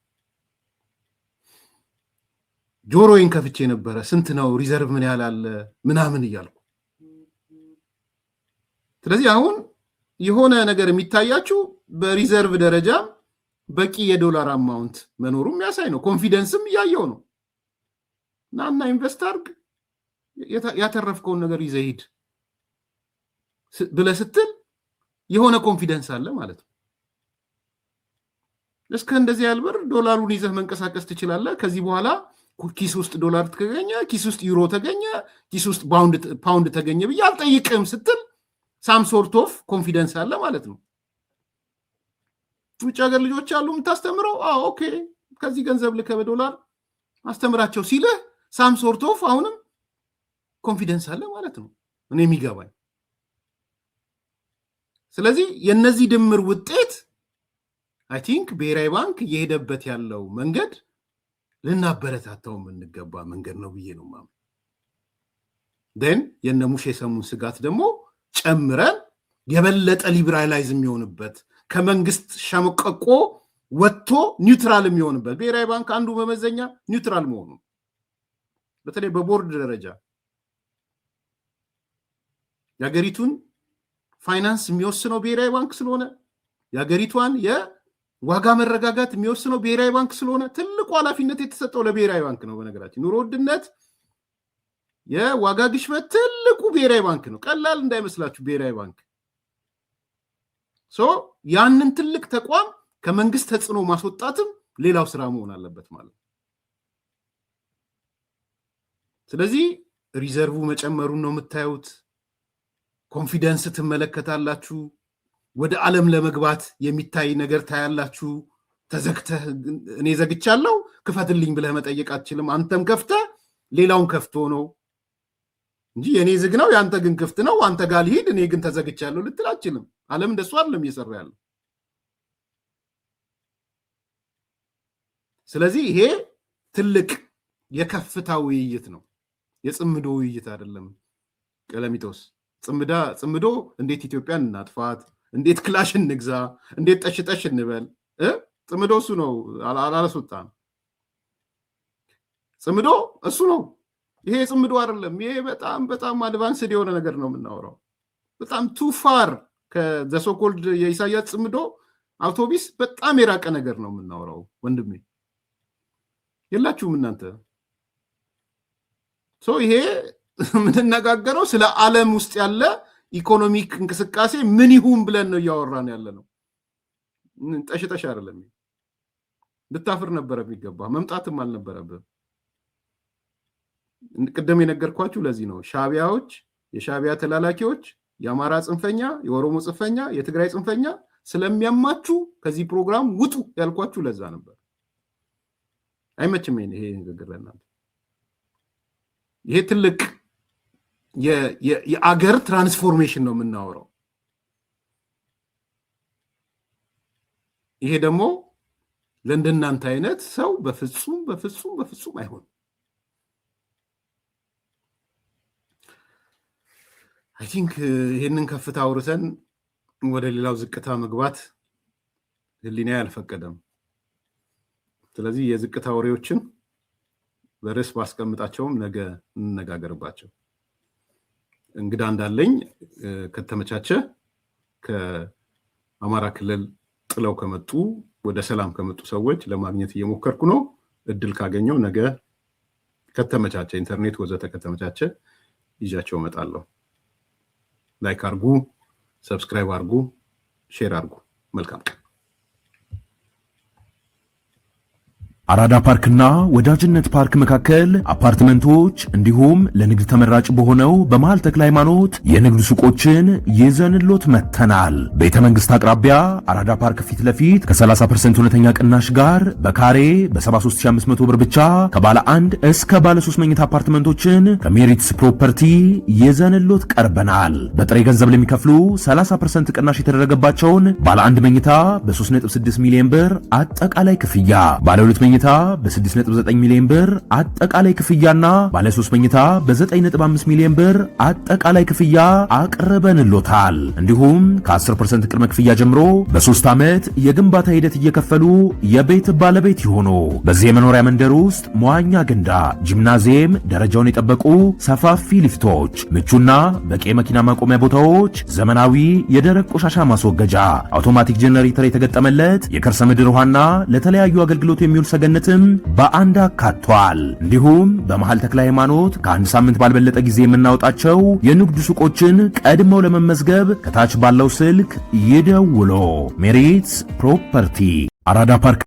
ጆሮዬን ከፍቼ ነበረ። ስንት ነው ሪዘርቭ ምን ያህል አለ ምናምን እያልኩ። ስለዚህ አሁን የሆነ ነገር የሚታያችሁ በሪዘርቭ ደረጃ በቂ የዶላር አማውንት መኖሩ የሚያሳይ ነው። ኮንፊደንስም እያየው ነው። እና ኢንቨስት አድርግ ያተረፍከውን ነገር ይዘህ ሂድ ብለህ ስትል የሆነ ኮንፊደንስ አለ ማለት ነው። እስከ እንደዚህ ያህል ብር ዶላሩን ይዘህ መንቀሳቀስ ትችላለህ። ከዚህ በኋላ ኪስ ውስጥ ዶላር ተገኘ፣ ኪስ ውስጥ ዩሮ ተገኘ፣ ኪስ ውስጥ ፓውንድ ተገኘ ብዬ አልጠይቅም ስትል ሳም ሶርት ኦፍ ኮንፊደንስ አለ ማለት ነው። ውጭ ሀገር ልጆች አሉ የምታስተምረው። ኦኬ ከዚህ ገንዘብ ልከህ በዶላር አስተምራቸው ሲልህ ሳም ሶርት ኦፍ አሁንም ኮንፊደንስ አለ ማለት ነው እኔ የሚገባኝ። ስለዚህ የነዚህ ድምር ውጤት አይ ቲንክ ብሔራዊ ባንክ እየሄደበት ያለው መንገድ ልናበረታታው የምንገባ መንገድ ነው ብዬ ነው ማም ደን የነሙሽ የሰሙን ስጋት ደግሞ ጨምረን የበለጠ ሊበራላይዝ የሚሆንበት ከመንግስት ሸምቀቆ ወጥቶ ኒውትራል የሚሆንበት ብሔራዊ ባንክ አንዱ በመዘኛ ኒውትራል መሆኑ በተለይ በቦርድ ደረጃ የሀገሪቱን ፋይናንስ የሚወስነው ብሔራዊ ባንክ ስለሆነ የሀገሪቷን የዋጋ መረጋጋት የሚወስነው ብሔራዊ ባንክ ስለሆነ ትልቁ ኃላፊነት የተሰጠው ለብሔራዊ ባንክ ነው። በነገራችን ኑሮ ውድነት የዋጋ ግሽበት ትልቁ ብሔራዊ ባንክ ነው። ቀላል እንዳይመስላችሁ ብሔራዊ ባንክ ያንን ትልቅ ተቋም ከመንግስት ተጽዕኖ ማስወጣትም ሌላው ስራ መሆን አለበት ማለት ነው። ስለዚህ ሪዘርቭ መጨመሩን ነው የምታዩት። ኮንፊደንስ ትመለከታላችሁ። ወደ ዓለም ለመግባት የሚታይ ነገር ታያላችሁ። ተዘግተህ እኔ ዘግቻለሁ ክፈትልኝ ብለህ መጠየቅ አትችልም። አንተም ከፍተህ ሌላውን ከፍቶ ነው እንጂ የኔ ዝግ ነው ያንተ ግን ክፍት ነው፣ አንተ ጋር ልሂድ እኔ ግን ተዘግቻለሁ ልትል አትችልም። ዓለም እንደሱ አይደለም እየሰራ ያለው። ስለዚህ ይሄ ትልቅ የከፍታ ውይይት ነው፣ የጽምዶ ውይይት አይደለም። ቀለሚጦስ ጽምዶ እንዴት ኢትዮጵያን እናጥፋት፣ እንዴት ክላሽ እንግዛ፣ እንዴት ጠሽጠሽ እንበል ጽምዶ እሱ ነው። አላስወጣም ጽምዶ እሱ ነው። ይሄ ጽምዶ አይደለም። ይሄ በጣም በጣም አድቫንስድ የሆነ ነገር ነው የምናወራው። በጣም ቱ ፋር ከዘሶኮልድ የኢሳያስ ጽምዶ አውቶቢስ በጣም የራቀ ነገር ነው የምናወራው ወንድሜ። የላችሁም እናንተ ይሄ የምንነጋገረው ስለ ዓለም ውስጥ ያለ ኢኮኖሚክ እንቅስቃሴ ምን ይሁን ብለን ነው እያወራን ያለ ነው። ጠሽጠሽ አይደለም። ልታፍር ነበር የሚገባ መምጣትም አልነበረብም። ቅድም የነገርኳችሁ ለዚህ ነው። ሻቢያዎች፣ የሻቢያ ተላላኪዎች፣ የአማራ ጽንፈኛ፣ የኦሮሞ ጽንፈኛ፣ የትግራይ ጽንፈኛ ስለሚያማችሁ ከዚህ ፕሮግራም ውጡ ያልኳችሁ ለዛ ነበር። አይመችም ይሄ ንግግር ለእናንተ። ይሄ ትልቅ የአገር ትራንስፎርሜሽን ነው የምናወራው። ይሄ ደግሞ ለእንደናንተ አይነት ሰው በፍጹም በፍጹም በፍጹም አይሆንም። አይ ቲንክ ይሄንን ከፍታ አውርተን ወደ ሌላው ዝቅታ መግባት ህሊና አልፈቀደም። ስለዚህ የዝቅታ ወሬዎችን በርዕስ ባስቀምጣቸውም ነገ እንነጋገርባቸው። እንግዳ እንዳለኝ ከተመቻቸ ከአማራ ክልል ጥለው ከመጡ ወደ ሰላም ከመጡ ሰዎች ለማግኘት እየሞከርኩ ነው። እድል ካገኘው ነገ ከተመቻቸ ኢንተርኔት ወዘተ ከተመቻቸ ይዣቸው እመጣለሁ። ላይክ አርጉ፣ ሰብስክራይብ አርጉ፣ ሼር አርጉ። መልካም ቀን። አራዳ ፓርክና ወዳጅነት ፓርክ መካከል አፓርትመንቶች እንዲሁም ለንግድ ተመራጭ በሆነው በመሃል ተክለ ሃይማኖት የንግድ ሱቆችን ይዘንሎት መተናል። ቤተ መንግስት አቅራቢያ አራዳ ፓርክ ፊት ለፊት ከ30% እውነተኛ ቅናሽ ጋር በካሬ በ73500 ብር ብቻ ከባለ 1 እስከ ባለ 3 መኝታ አፓርትመንቶችን ከሜሪትስ ፕሮፐርቲ ይዘንሎት ቀርበናል። በጥሬ ገንዘብ ለሚከፍሉ 30% ቅናሽ የተደረገባቸውን ባለ 1 መኝታ በ3.6 ሚሊዮን ብር አጠቃላይ ክፍያ፣ ባለ 2 መኝታ በ6.9 ሚሊዮን ብር አጠቃላይ ክፍያና ባለ 3 መኝታ በ9.5 ሚሊዮን ብር አጠቃላይ ክፍያ አቅርበንሎታል። እንዲሁም ከ10% ቅድመ ክፍያ ጀምሮ በ3 ዓመት የግንባታ ሂደት እየከፈሉ የቤት ባለቤት ይሆኑ። በዚህ የመኖሪያ መንደር ውስጥ መዋኛ ገንዳ፣ ጂምናዚየም፣ ደረጃውን የጠበቁ ሰፋፊ ሊፍቶች፣ ምቹና በቂ መኪና ማቆሚያ ቦታዎች፣ ዘመናዊ የደረቅ ቆሻሻ ማስወገጃ፣ አውቶማቲክ ጄነሬተር የተገጠመለት የከርሰ ምድር ውሃና ለተለያዩ አገልግሎት የሚውል ሰገነትም በአንድ አካቷል። እንዲሁም በመሃል ተክለ ሃይማኖት ከአንድ ሳምንት ባልበለጠ ጊዜ የምናወጣቸው የንግድ ሱቆችን ቀድመው ለመመዝገብ ከታች ባለው ስልክ ይደውሎ። ሜሪትስ ፕሮፐርቲ አራዳ ፓርክ